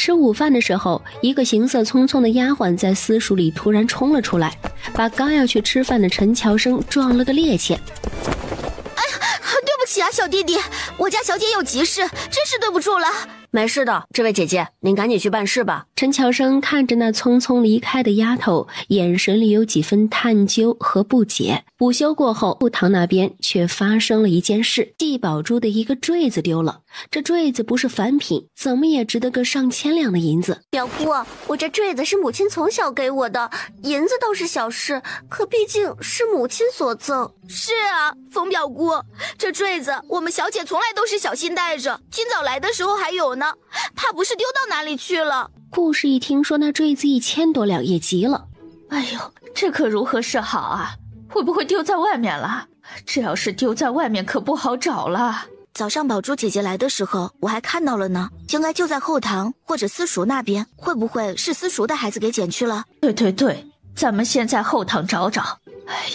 吃午饭的时候，一个行色匆匆的丫鬟在私塾里突然冲了出来，把刚要去吃饭的陈乔生撞了个趔趄。哎呀，对不起啊，小弟弟，我家小姐有急事，真是对不住了。没事的，这位姐姐，您赶紧去办事吧。陈乔生看着那匆匆离开的丫头，眼神里有几分探究和不解。午休过后，后堂那边却发生了一件事，季宝珠的一个坠子丢了。这坠子不是凡品，怎么也值得个上千两的银子。表姑，我这坠子是母亲从小给我的，银子倒是小事，可毕竟是母亲所赠。是啊，冯表姑，这坠子我们小姐从来都是小心带着，今早来的时候还有呢，怕不是丢到哪里去了。顾氏一听说那坠子1000多两，也急了。哎呦，这可如何是好啊？会不会丢在外面了？这要是丢在外面可不好找了。早上宝珠姐姐来的时候我还看到了呢，应该就在后堂或者私塾那边，会不会是私塾的孩子给捡去了？对，咱们先在后堂找找，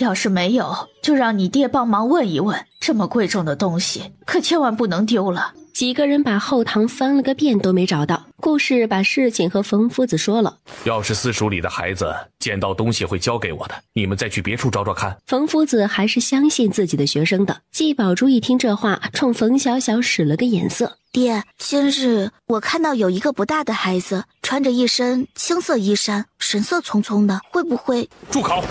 要是没有就让你爹帮忙问一问，这么贵重的东西可千万不能丢了。几个人把后堂翻了个遍都没找到，顾氏把事情和冯夫子说了。要是私塾里的孩子捡到东西会交给我的，你们再去别处找找看。冯夫子还是相信自己的学生的。季宝珠一听这话，冲冯小小使了个眼色。爹，今日我看到有一个不大的孩子，穿着一身青色衣衫，神色匆匆的，会不会……住口！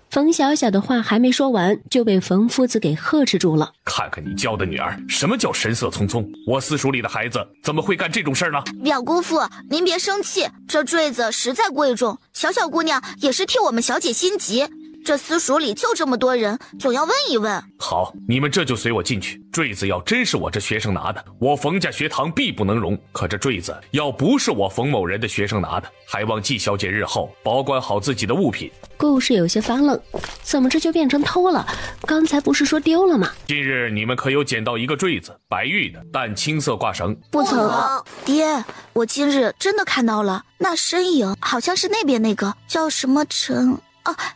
冯小小的话还没说完，就被冯夫子给呵斥住了。看看你教的女儿，什么叫神色匆匆？我私塾里的孩子怎么会干这种事呢？表姑父，您别生气，这坠子实在贵重，小小姑娘也是替我们小姐心急。这私塾里就这么多人，总要问一问。好，你们这就随我进去。坠子要真是我这学生拿的，我冯家学堂必不能容。可这坠子要不是我冯某人的学生拿的，还望季小姐日后保管好自己的物品。顾氏有些发愣，怎么这就变成偷了？刚才不是说丢了吗？近日你们可有捡到一个坠子，白玉的，淡青色挂绳？不曾。爹，我今日真的看到了，那身影好像是那边那个叫什么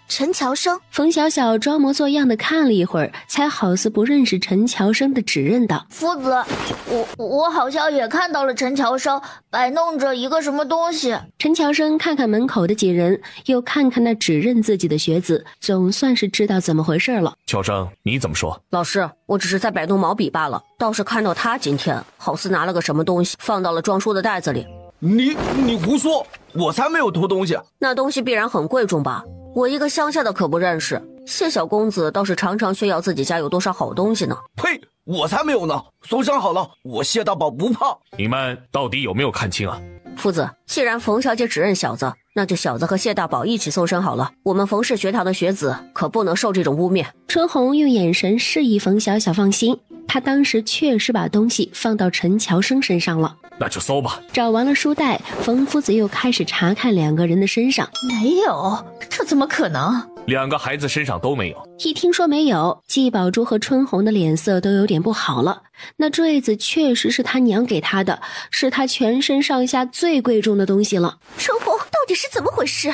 陈乔生。冯小小装模作样的看了一会儿，才好似不认识陈乔生的指认道：夫子，我好像也看到了陈乔生摆弄着一个什么东西。陈乔生看看门口的几人，又看看那指认自己的学子，总算是知道怎么回事了。乔生，你怎么说？老师，我只是在摆弄毛笔罢了，倒是看到他今天好似拿了个什么东西放到了装书的袋子里。你胡说，我才没有偷东西。那东西必然很贵重吧？我一个乡下的可不认识，谢小公子倒是常常炫耀自己家有多少好东西呢。呸，我才没有呢，送上好了，我谢大宝不怕。你们到底有没有看清啊？夫子，既然冯小姐指认小子，那就小子和谢大宝一起搜身好了，我们冯氏学堂的学子可不能受这种污蔑。春红用眼神示意冯小小放心，他当时确实把东西放到陈乔生身上了。那就搜吧。找完了书袋，冯夫子又开始查看两个人的身上。没有，这怎么可能？2个孩子身上都没有。一听说没有，季宝珠和春红的脸色都有点不好了。那坠子确实是他娘给他的，是他全身上下最贵重的东西了。春红到底是怎么回事？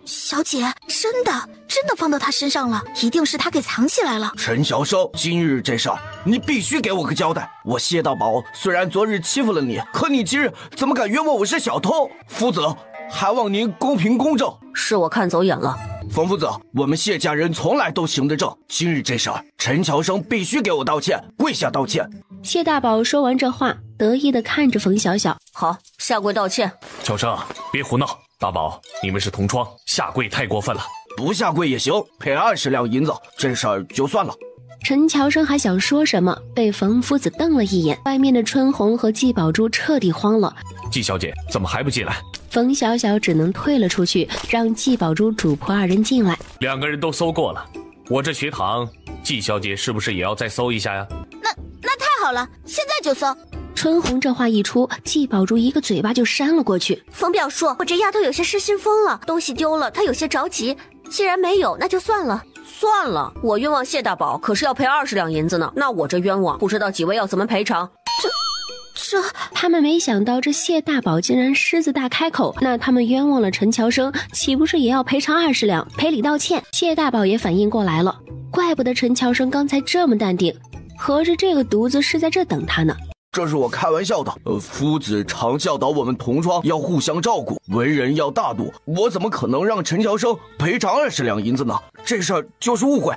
小姐，真的放到他身上了，一定是他给藏起来了。陈小生，今日这事儿你必须给我个交代。我谢大宝虽然昨日欺负了你，可你今日怎么敢冤枉我是小偷？夫子还望您公平公正。是我看走眼了。冯夫子，我们谢家人从来都行得正，今日这事儿，陈乔生必须给我道歉，跪下道歉。谢大宝说完这话，得意地看着冯小小。好，下跪道歉。乔生，别胡闹。大宝，你们是同窗，下跪太过分了。不下跪也行，赔20两银子，这事儿就算了。陈乔生还想说什么，被冯夫子瞪了一眼。外面的春红和季宝珠彻底慌了。季小姐怎么还不进来？冯小小只能退了出去，让季宝珠主仆2人进来。2个人都搜过了，我这学堂，季小姐是不是也要再搜一下呀？那太好了，现在就搜。春红这话一出，季宝珠一个嘴巴就扇了过去。冯表叔，我这丫头有些失心疯了，东西丢了，她有些着急。既然没有，那就算了。算了，我冤枉谢大宝，可是要赔20两银子呢。那我这冤枉，不知道几位要怎么赔偿？他们没想到这谢大宝竟然狮子大开口，那他们冤枉了陈乔生，岂不是也要赔偿20两，赔礼道歉？谢大宝也反应过来了，怪不得陈乔生刚才这么淡定，合着这个犊子是在这等他呢。这是我开玩笑的。夫子常教导我们同窗要互相照顾，为人要大度。我怎么可能让陈乔生赔偿20两银子呢？这事儿就是误会。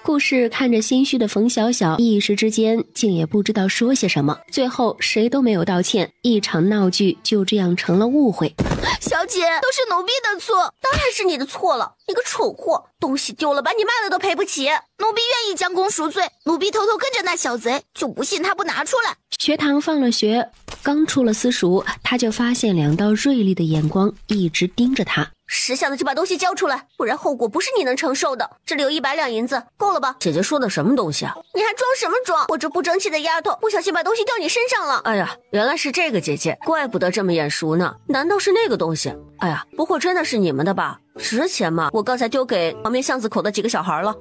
顾氏看着心虚的冯小小，一时之间竟也不知道说些什么。最后谁都没有道歉，一场闹剧就这样成了误会。小姐，都是奴婢的错，当然是你的错了，你个蠢货，东西丢了把你卖了都赔不起。奴婢愿意将功赎罪，奴婢偷偷跟着那小贼，就不信他不拿出来。学堂放了学，刚出了私塾，他就发现2道锐利的眼光一直盯着他。识相的就把东西交出来，不然后果不是你能承受的。这里有100两银子，够了吧？姐姐说的什么东西啊？你还装什么装？我这不争气的丫头不小心把东西掉你身上了。哎呀，原来是这个姐姐，怪不得这么眼熟呢。难道是那个东西？哎呀，不过真的是你们的吧？值钱吗？我刚才丢给旁边巷子口的几个小孩了。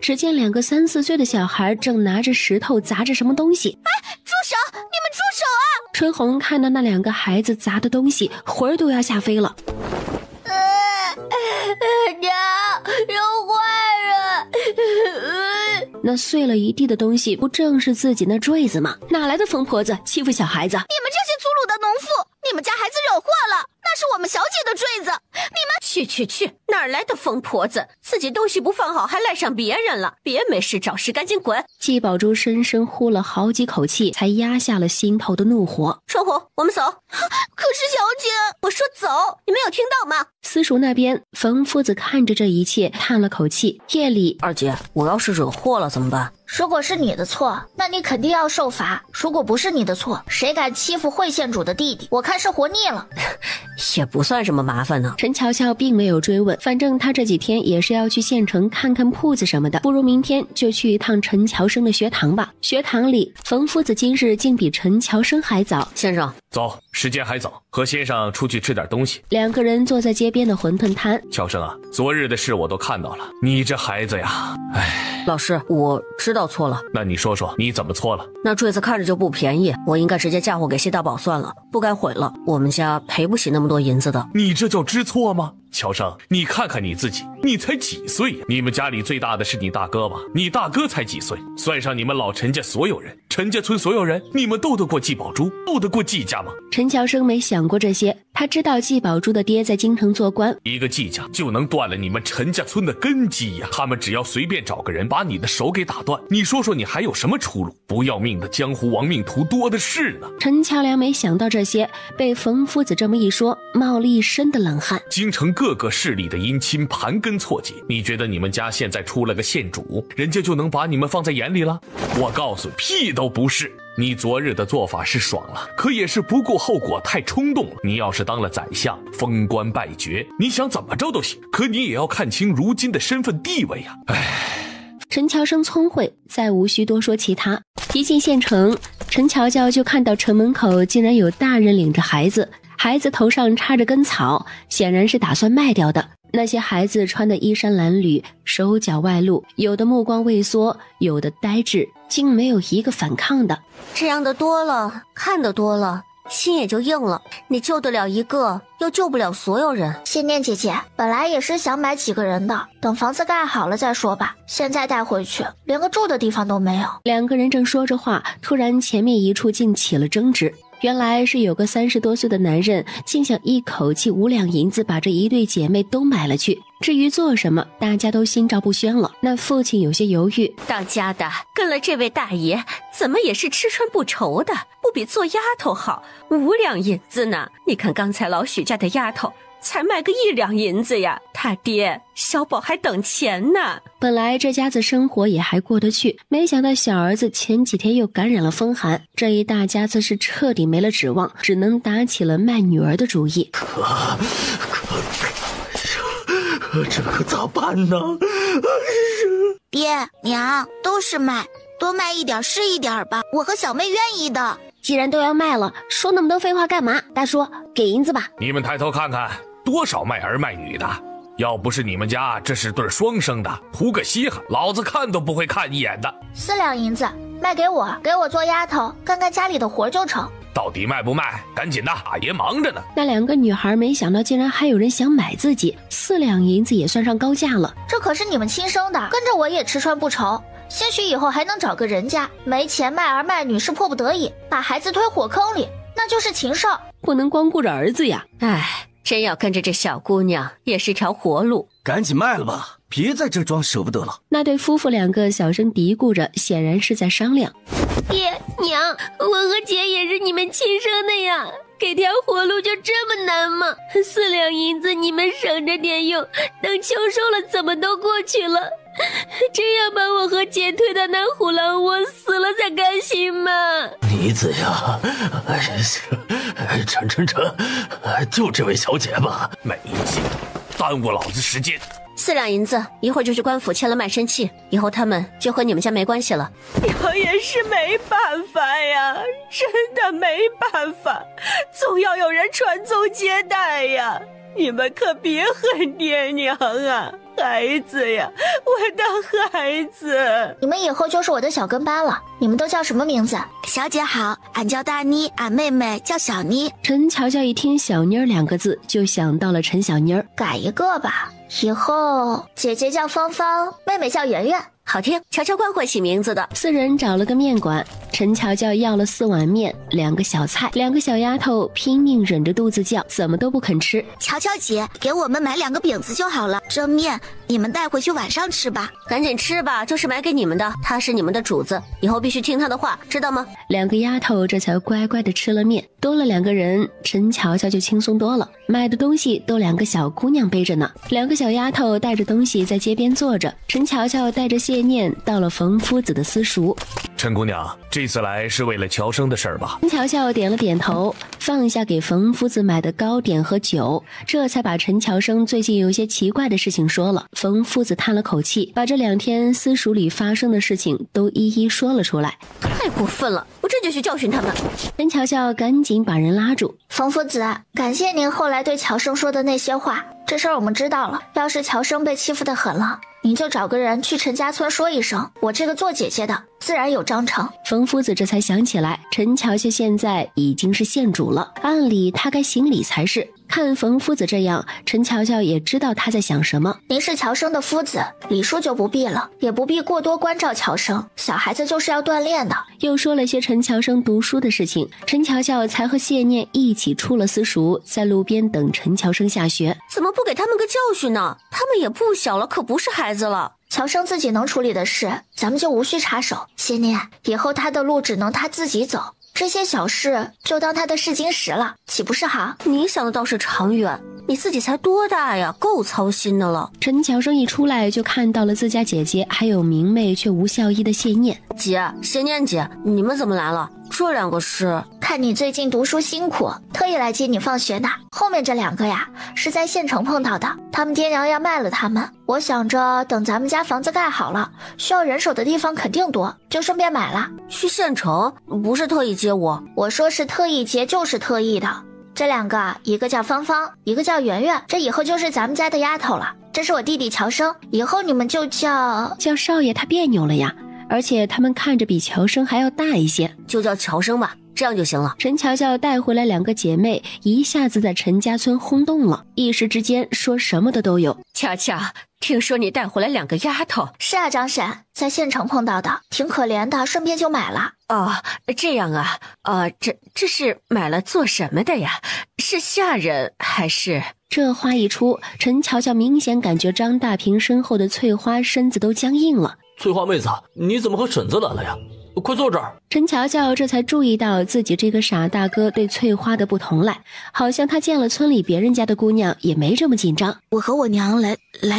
只见2个3、4岁的小孩正拿着石头砸着什么东西。住手！你们住手啊！春红看到那2个孩子砸的东西，魂儿都要吓飞了。娘，有坏人！那碎了一地的东西，不正是自己那坠子吗？哪来的疯婆子欺负小孩子？你们这些粗鲁的农妇，你们家孩子惹祸了，那是我们小姐的坠子，你们去，哪来的疯婆子？自己东西不放好还赖上别人了，别没事找事，赶紧滚！季宝珠深深呼了好几口气，才压下了心头的怒火。春红，我们走。可是小姐，我说走，你没有听到吗？私塾那边，冯夫子看着这一切，叹了口气。夜里，二姐，我要是惹祸了怎么办？如果是你的错，那你肯定要受罚。如果不是你的错，谁敢欺负惠县主的弟弟，我看是活腻了。也不算什么麻烦呢。陈乔乔并没有追问，反正他这几天也是要去县城看看铺子什么的，不如明天就去一趟陈乔生的学堂吧。学堂里，冯夫子今日竟比陈乔生还早。先生，走，时间还早，和先生出去吃点东西。2个人坐在街边的馄饨摊。乔生啊，昨日的事我都看到了，你这孩子呀，唉。老师，我知道错了。那你说说你怎么错了？那坠子看着就不便宜，我应该直接嫁祸给谢大宝算了，不该毁了，我们家赔不起那么多银子的。你这叫知错吗？乔生，你看看你自己，你才几岁呀？你们家里最大的是你大哥吧？你大哥才几岁？算上你们老陈家所有人，陈家村所有人，你们斗得过季宝珠，斗得过季家吗？陈乔生没想过这些，他知道季宝珠的爹在京城做官，一个季家就能断了你们陈家村的根基呀！他们只要随便找个人把你的手给打断，你说说你还有什么出路？不要命的江湖亡命徒多的是呢。陈乔良没想到这些，被冯夫子这么一说，冒了一身的冷汗。京城各个势力的姻亲盘根错节，你觉得你们家现在出了个县主，人家就能把你们放在眼里了？我告诉你，屁都不是。你昨日的做法是爽了，可也是不顾后果，太冲动了。你要是当了宰相，封官拜爵，你想怎么着都行，可你也要看清如今的身份地位呀。陈乔生聪慧，再无需多说其他。一进县城，陈乔乔就看到城门口竟然有大人领着孩子，孩子头上插着根草，显然是打算卖掉的。那些孩子穿的衣衫褴褛，手脚外露，有的目光畏缩，有的呆滞，竟没有一个反抗的。这样的多了，看得多了，心也就硬了。你救得了一个，又救不了所有人。谢念姐姐，本来也是想买几个人的，等房子盖好了再说吧。现在带回去，连个住的地方都没有。2个人正说着话，突然前面一处竟起了争执。原来是有个30多岁的男人，竟想一口气5两银子把这一对姐妹都买了去。至于做什么，大家都心照不宣了。那父亲有些犹豫，当家的跟了这位大爷，怎么也是吃穿不愁的，不比做丫头好。5两银子呢？你看刚才老许家的丫头才卖个1两银子呀，他爹小宝还等钱呢。本来这家子生活也还过得去，没想到小儿子前几天又感染了风寒，这一大家子是彻底没了指望，只能打起了卖女儿的主意。这可咋办呢？爹娘都是卖，多卖一点是一点吧，我和小妹愿意的。既然都要卖了，说那么多废话干嘛？大叔，给银子吧。你们抬头看看，多少卖儿卖女的，要不是你们家这是对双生的，图个稀罕，老子看都不会看一眼的。4两银子卖给我，给我做丫头，干干家里的活就成。到底卖不卖？赶紧的，大爷忙着呢。那2个女孩没想到竟然还有人想买自己，4两银子也算上高价了。这可是你们亲生的，跟着我也吃穿不愁。兴许以后还能找个人家，没钱卖儿卖女是迫不得已，把孩子推火坑里，那就是禽兽。不能光顾着儿子呀。唉，真要跟着这小姑娘也是条活路。赶紧卖了吧，别在这装舍不得了。那对夫妇两个小声嘀咕着，显然是在商量。爹娘，我和姐也是你们亲生的呀，给条活路就这么难吗？4两银子你们省着点用，等求收了怎么都过去了。真要把我和姐推到那虎狼窝死了才甘心吗？妮子呀，臣，就这位小姐吧。没劲，耽误老子时间。4两银子，一会儿就去官府签了卖身契，以后他们就和你们家没关系了。娘也是没办法呀，真的没办法，总要有人传宗接代呀。你们可别恨爹娘啊，孩子呀，我的孩子。你们以后就是我的小跟班了。你们都叫什么名字？小姐好，俺叫大妮，俺妹妹叫小妮。陈乔乔一听小妮儿2个字，就想到了陈小妮儿。改一个吧，以后姐姐叫芳芳，妹妹叫圆圆。好听，乔乔官会起名字的。4人找了个面馆，陈乔乔要了4碗面，2个小菜，2个小丫头拼命忍着肚子叫，怎么都不肯吃。乔乔姐，给我们买2个饼子就好了，这面你们带回去晚上吃吧。赶紧吃吧，这是买给你们的，他是你们的主子，以后必须听他的话，知道吗？2个丫头这才乖乖的吃了面，多了2个人，陈乔乔就轻松多了。买的东西都2个小姑娘背着呢，2个小丫头带着东西在街边坐着，陈乔乔带着谢念到了冯夫子的私塾。陈姑娘，这次来是为了乔生的事儿吧？陈乔乔点了点头，放下给冯夫子买的糕点和酒，这才把陈乔生最近有些奇怪的事情说了。冯夫子叹了口气，把这2天私塾里发生的事情都一一说了出来。太过分了，我这就去教训他们。陈乔乔赶紧把人拉住。冯夫子，感谢您后来对乔生说的那些话，这事儿我们知道了。要是乔生被欺负得很了，您就找个人去陈家村说一声，我这个做姐姐的自然有章程。冯夫子这才想起来，陈乔乔现在已经是县主了，按理他该行礼才是。看冯夫子这样，陈乔乔也知道他在想什么。您是乔生的夫子，礼数就不必了，也不必过多关照乔生，小孩子就是要锻炼的。又说了些陈乔生读书的事情，陈乔乔才和谢念一起出了私塾，在路边等陈乔生下学。怎么不给他们个教训呢？他们也不小了，可不是孩子了。乔生自己能处理的事，咱们就无需插手。谢念，以后他的路只能他自己走，这些小事就当他的试金石了，岂不是好？你想的倒是长远，你自己才多大呀，够操心的了。陈乔生一出来就看到了自家姐姐还有明媚却无孝义的谢念。姐，谢念姐，你们怎么来了？这2个是看你最近读书辛苦，特意来接你放学的。后面这2个呀，是在县城碰到的，他们爹娘要卖了他们。我想着等咱们家房子盖好了，需要人手的地方肯定多，就顺便买了。去县城不是特意接我？我说是特意接就是特意的。这2个，一个叫芳芳，一个叫圆圆，这以后就是咱们家的丫头了。这是我弟弟乔生，以后你们就叫少爷，他别扭了呀。而且他们看着比乔生还要大一些，就叫乔生吧，这样就行了。陈乔乔带回来2个姐妹，一下子在陈家村轰动了，一时之间说什么的都有。乔乔，听说你带回来2个丫头？是啊，张婶，在县城碰到的，挺可怜的，顺便就买了。哦，这样啊，这是买了做什么的呀？是下人还是？这话一出，陈乔乔明显感觉张大平身后的翠花身子都僵硬了。翠花妹子，你怎么和婶子来了呀？快坐这儿。陈乔乔这才注意到自己这个傻大哥对翠花的不同来，好像他见了村里别人家的姑娘也没这么紧张。我和我娘来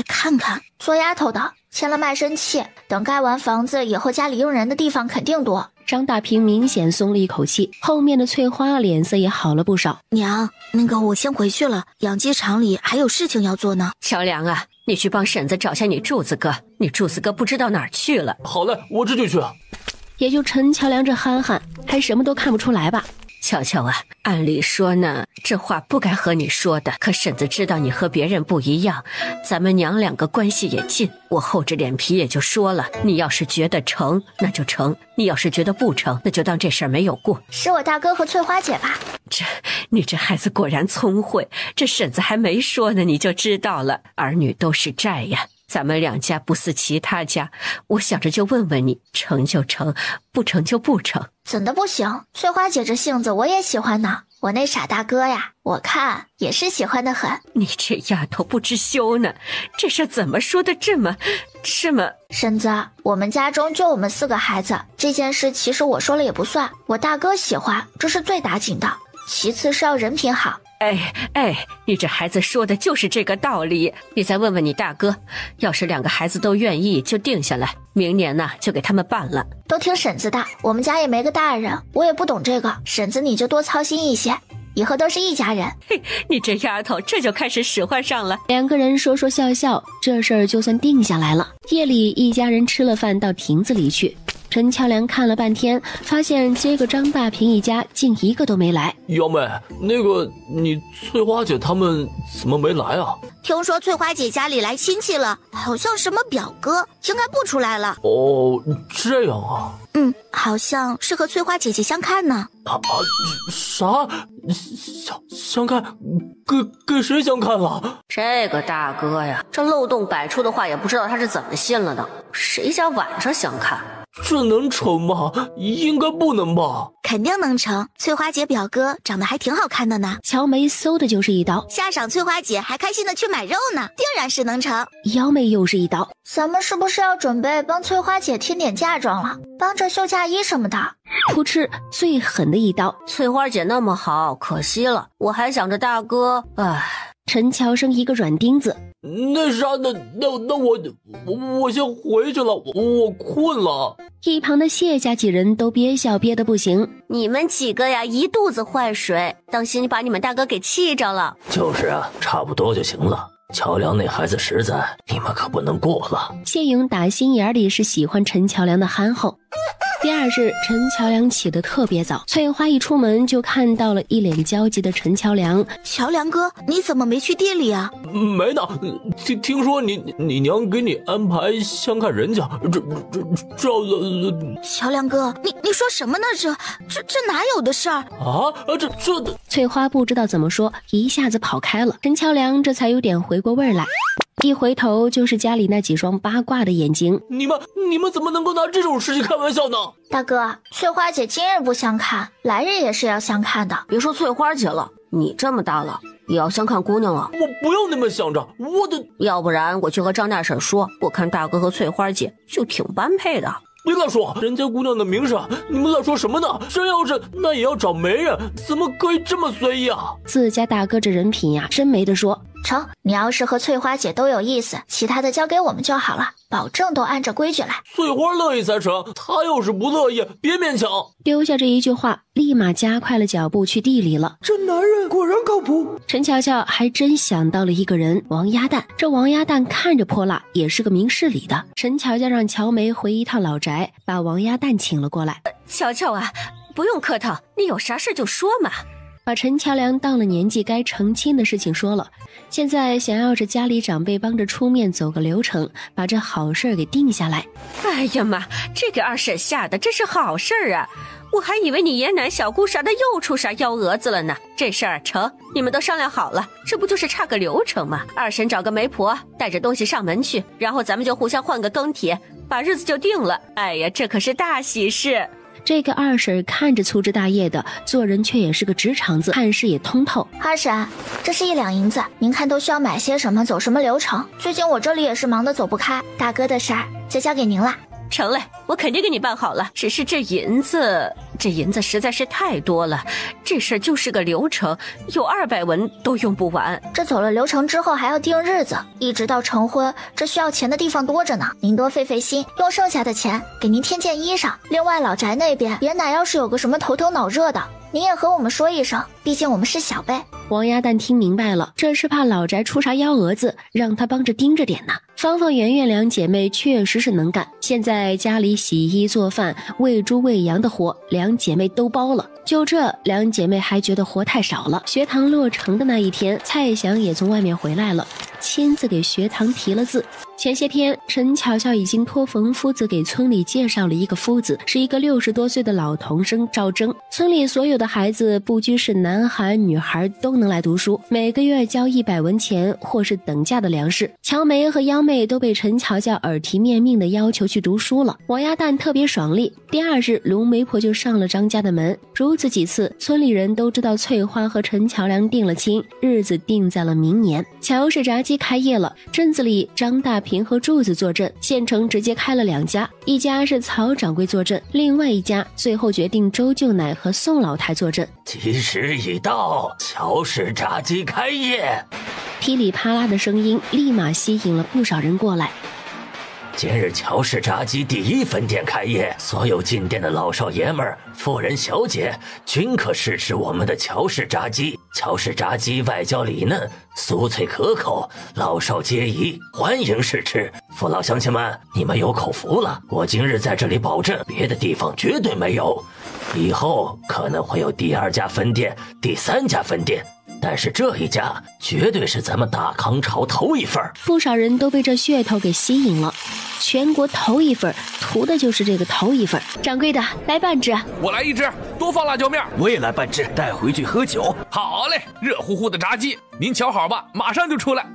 看看。做丫头的签了卖身契，等盖完房子以后，家里用人的地方肯定多。张大平明显松了一口气，后面的翠花脸色也好了不少。娘，那个我先回去了，养鸡场里还有事情要做呢。乔良啊，你去帮婶子找下你柱子哥，你柱子哥不知道哪儿去了。好嘞，我这就去。也就陈乔良这憨憨，还什么都看不出来吧？乔乔啊，按理说呢，这话不该和你说的，可婶子知道你和别人不一样，咱们娘2个关系也近，我厚着脸皮也就说了，你要是觉得成，那就成；你要是觉得不成，那就当这事儿没有过。是我大哥和翠花姐吧？你这孩子果然聪慧，这婶子还没说呢，你就知道了。儿女都是债呀，咱们两家不似其他家，我想着就问问你，成就成，不成就不成。怎的不行？翠花姐这性子我也喜欢呢。我那傻大哥呀，我看也是喜欢的很。你这丫头不知羞呢，这事怎么说的这么……婶子，我们家中就我们4个孩子，这件事其实我说了也不算，我大哥喜欢，这是最打紧的，其次是要人品好。你这孩子说的就是这个道理。你再问问你大哥，要是2个孩子都愿意，就定下来，明年呢就给他们办了。都听婶子的，我们家也没个大人，我也不懂这个，婶子你就多操心一些，以后都是一家人。嘿，你这丫头这就开始使唤上了。2个人说说笑笑，这事儿就算定下来了。夜里一家人吃了饭到亭子里去，陈乔梁看了半天，发现这个张大平一家竟一个都没来。幺妹，那个你翠花姐他们怎么没来啊？听说翠花姐家里来亲戚了，好像什么表哥，应该不出来了。哦，这样啊。好像是和翠花姐姐相看呢。啥？相看？跟谁相看了？这个大哥呀，这漏洞百出的话也不知道他是怎么信了的。谁家晚上相看？这能成吗？应该不能吧？肯定能成，翠花姐表哥长得还挺好看的呢。乔梅嗖的就是一刀，下场翠花姐还开心的去买肉呢，定然是能成。幺妹又是一刀，咱们是不是要准备帮翠花姐添点嫁妆了，帮着绣嫁衣什么的？噗嗤，最狠的一刀。翠花姐那么好，可惜了，我还想着大哥，陈乔生一个软钉子。那我先回去了，我困了。一旁的谢家几人都憋笑憋得不行。你们几个呀，一肚子坏水，当心把你们大哥给气着了。就是啊，差不多就行了。乔梁那孩子实在，你们可不能过了。谢勇打心眼里是喜欢陈乔梁的憨厚。第二日，陈乔梁起得特别早，翠花一出门就看到了一脸焦急的陈乔梁。乔梁哥，你怎么没去地里啊？没呢，听说你娘给你安排相看人家，这乔梁哥，你说什么呢？这哪有的事儿啊？这翠花不知道怎么说，一下子跑开了。陈乔梁这才有点回过味儿来。一回头就是家里那几双八卦的眼睛。你们怎么能够拿这种事情开玩笑呢？大哥，翠花姐今日不相看，来日也是要相看的。别说翠花姐了，你这么大了也要相看姑娘了。我不要那么想着，要不然我去和张大婶说，我看大哥和翠花姐就挺般配的。别乱说，人家姑娘的名声，你们乱说什么呢？真要是那也要找媒人，怎么可以这么随意啊？自家大哥这人品呀，真没得说。成，你要是和翠花姐都有意思，其他的交给我们就好了，保证都按着规矩来。翠花乐意才成，她要是不乐意，别勉强。丢下这一句话，立马加快了脚步去地里了。这男人果然靠谱。陈乔乔还真想到了一个人，王鸭蛋。这王鸭蛋看着泼辣，也是个明事理的。陈乔乔让乔梅回一趟老宅，把王鸭蛋请了过来。乔乔啊，不用客套，你有啥事就说嘛。把陈乔梁到了年纪该成亲的事情说了，现在想要着家里长辈帮着出面走个流程，把这好事给定下来。哎呀妈，这给二婶吓的，这是好事啊！我还以为你爷奶小姑啥的又出啥幺蛾子了呢。这事儿成，你们都商量好了，这不就是差个流程吗？二婶找个媒婆，带着东西上门去，然后咱们就互相换个庚帖，把日子就定了。哎呀，这可是大喜事。这个二婶看着粗枝大叶的，做人却也是个直肠子，看事也通透。二婶，这是1两银子，您看都需要买些什么，走什么流程？最近我这里也是忙得走不开，大哥的事儿就交给您了。成嘞，我肯定给你办好了。只是这银子实在是太多了，这事儿就是个流程，有200文都用不完。这走了流程之后还要定日子，一直到成婚，这需要钱的地方多着呢。您多费费心，用剩下的钱给您添件衣裳。另外老宅那边，爷奶要是有个什么头疼脑热的，您也和我们说一声，毕竟我们是小辈。王鸭蛋听明白了，这是怕老宅出啥幺蛾子，让他帮着盯着点呢。芳芳、圆圆2姐妹确实是能干，现在家里洗衣做饭、喂猪喂羊的活，2姐妹都包了。就这，2姐妹还觉得活太少了。学堂落成的那一天，蔡翔也从外面回来了，亲自给学堂题了字。前些天，陈巧巧已经托冯夫子给村里介绍了一个夫子，是一个60多岁的老童生赵征。村里所有的孩子，不拘是男孩女孩，都能来读书，每个月交100文钱或是等价的粮食。乔梅和央妹都被陈巧巧耳提面命的要求去读书了。王鸭蛋特别爽利，第2日龙媒婆就上了张家的门。如此几次，村里人都知道翠花和陈乔良定了亲，日子定在了明年。乔氏炸鸡开业了，镇子里张大平和柱子坐镇，县城直接开了2家，一家是曹掌柜坐镇，另外一家最后决定周舅奶和宋老太坐镇。吉时已到，乔氏炸鸡开业。噼里啪啦的声音立马吸引了不少人过来。今日乔氏炸鸡第1分店开业，所有进店的老少爷们儿、妇人小姐均可试吃我们的乔氏炸鸡。乔氏炸鸡外焦里嫩，酥脆可口，老少皆宜，欢迎试吃。父老乡亲们，你们有口福了，我今日在这里保证，别的地方绝对没有。以后可能会有第2家分店、第3家分店，但是这一家绝对是咱们大康朝头一份。不少人都被这噱头给吸引了，全国头一份，图的就是这个头一份。掌柜的，来半只。我来1只，多放辣椒面。我也来半只，带回去喝酒。好嘞，热乎乎的炸鸡，您瞧好吧，马上就出来。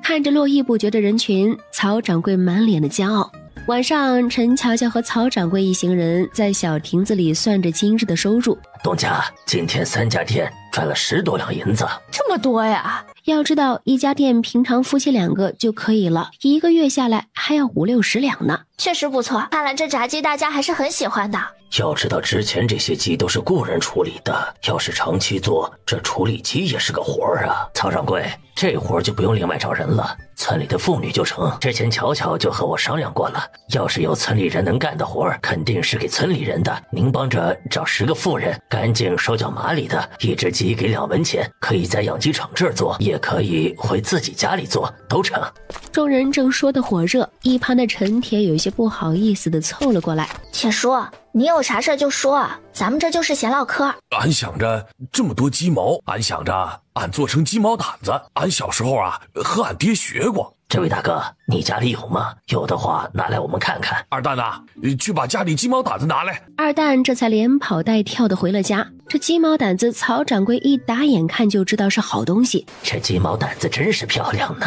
看着络绎不绝的人群，曹掌柜满脸的骄傲。晚上，陈乔乔和曹掌柜一行人在小亭子里算着今日的收入。东家，今天3家店赚了10多两银子，这么多呀！要知道，一家店平常夫妻2个就可以了，1个月下来还要50、60两呢。确实不错，看来这炸鸡大家还是很喜欢的。要知道之前这些鸡都是雇人处理的，要是长期做，这处理鸡也是个活儿啊。曹掌柜，这活儿就不用另外找人了，村里的妇女就成。之前巧巧就和我商量过了，要是有村里人能干的活儿，肯定是给村里人的。您帮着找10个妇人，干净手脚麻利的，1只鸡给2文钱，可以在养鸡场这儿做，也可以回自己家里做，都成。众人正说得火热，一旁的陈铁有些不好意思的凑了过来。铁叔，你有啥事就说，咱们这就是闲唠嗑。俺想着这么多鸡毛，俺想着俺做成鸡毛掸子，俺小时候啊和俺爹学过。这位大哥，你家里有吗？有的话拿来我们看看。二蛋呐，去把家里鸡毛掸子拿来。二蛋这才连跑带跳的回了家。这鸡毛掸子曹掌柜一打眼看就知道是好东西。这鸡毛掸子真是漂亮呢。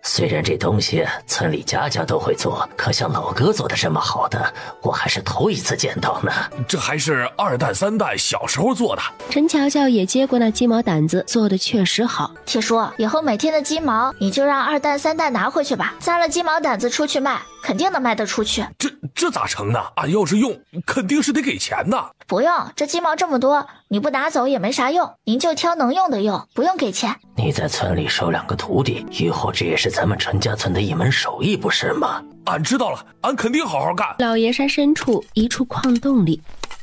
虽然这东西村里家家都会做，可像老哥做的这么好的，我还是头一次见到呢。这还是2蛋3蛋小时候做的。陈乔乔也接过那鸡毛掸子，做的确实好。铁叔，以后每天的鸡毛你就让2蛋3蛋拿回去吧，扎了鸡毛掸子出去卖，肯定能卖得出去。这咋成呢？俺要是用，肯定是得给钱的。不用，这鸡毛这么多，你不拿走也没啥用，您就挑能用的用，不用给钱。你在村里收2个徒弟，以后这也是咱们陈家村的一门手艺，不是吗？俺知道了，俺肯定好好干。老爷山深处一处矿洞里，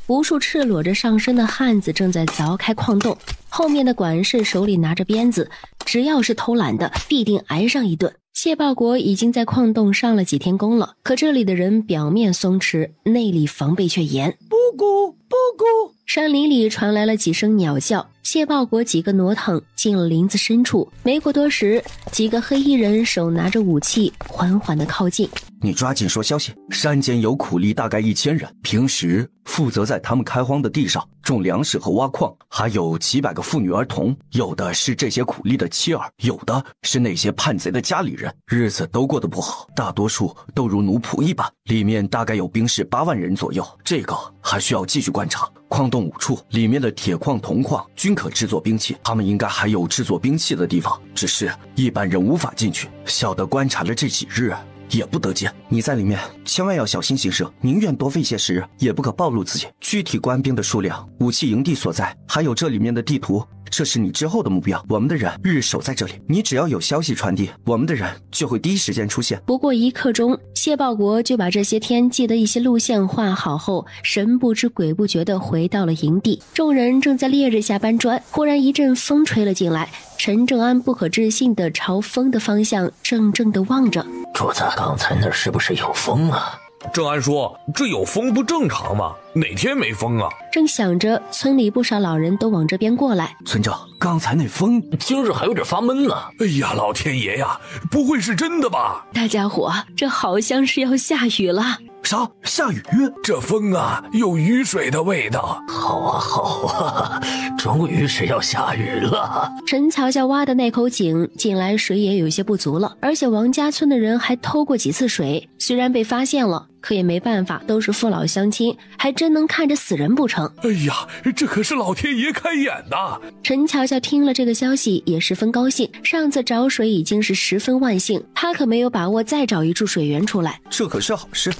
无数赤裸着上身的汉子正在凿开矿洞，后面的管事手里拿着鞭子，只要是偷懒的必定挨上一顿。谢报国已经在矿洞上了几天工了，可这里的人表面松弛，内里防备却严。布谷布谷，山林里传来了几声鸟叫，谢报国几个挪腾进了林子深处。没过多时，几个黑衣人手拿着武器缓缓地靠近。你抓紧说消息，山间有苦力大概1000人，平时负责在他们开荒的地上种粮食和挖矿，还有几百个妇女儿童，有的是这些苦力的妻儿，有的是那些叛贼的家里人，日子都过得不好，大多数都如奴仆一般，里面大概有兵士8万人左右，这个还需要继续观察。矿洞5处，里面的铁矿、铜矿均可制作兵器，他们应该还有制作兵器的地方，只是一般人无法进去。小的观察了这几日，也不得见。你在里面千万要小心行事，宁愿多费些时日，也不可暴露自己。具体官兵的数量、武器营地所在，还有这里面的地图，这是你之后的目标。我们的人日守在这里，你只要有消息传递，我们的人就会第一时间出现。不过1刻钟，谢报国就把这些天记的一些路线画好后，神不知鬼不觉地回到了营地。众人正在烈日下搬砖，忽然一阵风吹了进来。陈正安不可置信地朝风的方向怔怔地望着。主子，刚才那儿是不是有风啊？郑安说这有风不正常吗？哪天没风啊？正想着，村里不少老人都往这边过来。村长，刚才那风今日还有点发闷呢。哎呀，老天爷呀，不会是真的吧？大家伙，这好像是要下雨了。啥？下雨？这风啊，有雨水的味道。好啊好啊，终于是要下雨了。陈桥下挖的那口井，近来水也有些不足了，而且王家村的人还偷过几次水，虽然被发现了，可也没办法，都是父老乡亲，还真能看着死人不成？哎呀，这可是老天爷开眼呐！陈乔乔听了这个消息也十分高兴，上次找水已经是十分万幸，他可没有把握再找一处水源出来，这可是好事。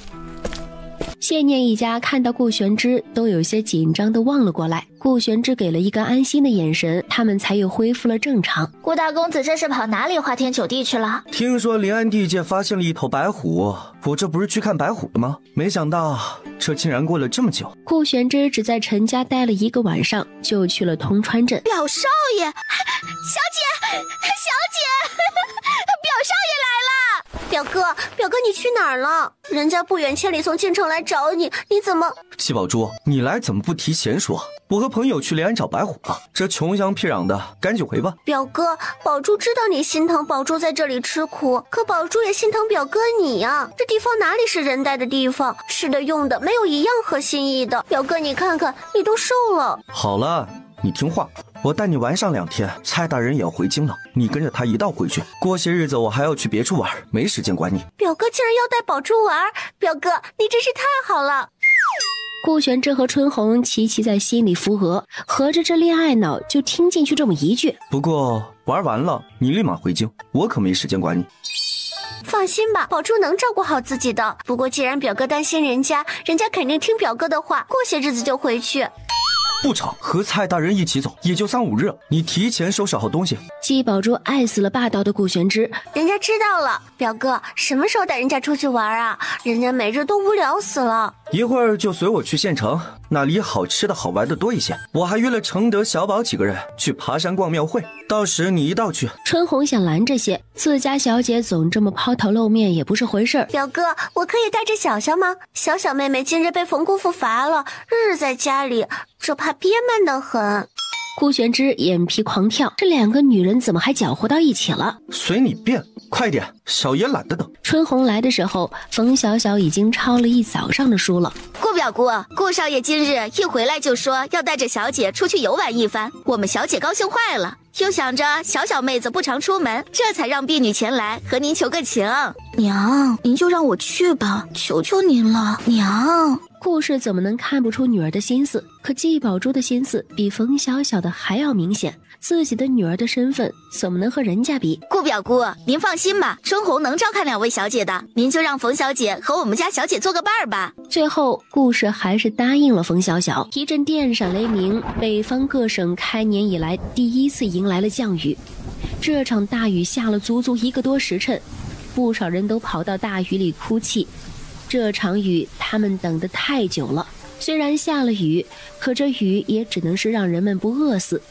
谢念一家看到顾玄之都有些紧张的望了过来，顾玄之给了一个安心的眼神，他们才又恢复了正常。顾大公子这是跑哪里花天酒地去了？听说临安地界发现了一头白虎，我这不是去看白虎了吗？没想到这竟然过了这么久。顾玄之只在陈家待了1个晚上，就去了通川镇。表少爷，小姐，表少爷来了！表哥你去哪儿了？人家不远千里从京城来找你，你怎么……七宝珠，你来怎么不提前说？我和朋友去临安找白虎了，这穷乡僻壤的，赶紧回吧。表哥，宝珠知道你心疼宝珠在这里吃苦，可宝珠也心疼表哥你呀。这地方哪里是人待的地方，吃的用的没有一样合心意的。表哥你看看，你都瘦了。好了，你听话，我带你玩上2天，蔡大人也要回京了，你跟着他一道回去。过些日子我还要去别处玩，没时间管你。表哥竟然要带宝珠玩，表哥你真是太好了。顾玄之和春红齐齐在心里扶额，合着这恋爱脑就听进去这么一句。不过玩完了你立马回京，我可没时间管你。放心吧，宝珠能照顾好自己的。不过既然表哥担心人家肯定听表哥的话，过些日子就回去。不吵，和蔡大人一起走，也就3、5日，你提前收拾好东西。季宝珠爱死了霸道的顾玄之，人家知道了。表哥什么时候带人家出去玩啊？人家每日都无聊死了。一会儿就随我去县城，那里好吃的好玩的多一些。我还约了承德、小宝几个人去爬山逛庙会，到时你一道去。春红想拦这些，自家小姐总这么抛头露面也不是回事儿。表哥，我可以带着小小吗？小妹妹今日被冯姑父罚了，日日在家里，这怕憋闷得很。顾玄之眼皮狂跳，这2个女人怎么还搅和到一起了？随你便，快点，小爷懒得等。春红来的时候，冯小小已经抄了一早上的书了。顾表姑，顾少爷今日一回来就说要带着小姐出去游玩一番，我们小姐高兴坏了，又想着小妹子不常出门，这才让婢女前来和您求个情。娘，您就让我去吧，求求您了，娘。顾氏怎么能看不出女儿的心思？可季宝珠的心思比冯小小的还要明显，自己的女儿的身份怎么能和人家比？顾表姑，您放心吧，春红能照看2位小姐的，您就让冯小姐和我们家小姐做个伴儿吧。最后，顾氏还是答应了冯小小。一阵电闪雷鸣，北方各省开年以来第1次迎来了降雨。这场大雨下了足足1个多时辰，不少人都跑到大雨里哭泣。这场雨他们等得太久了，虽然下了雨，可这雨也只能是让人们不饿死。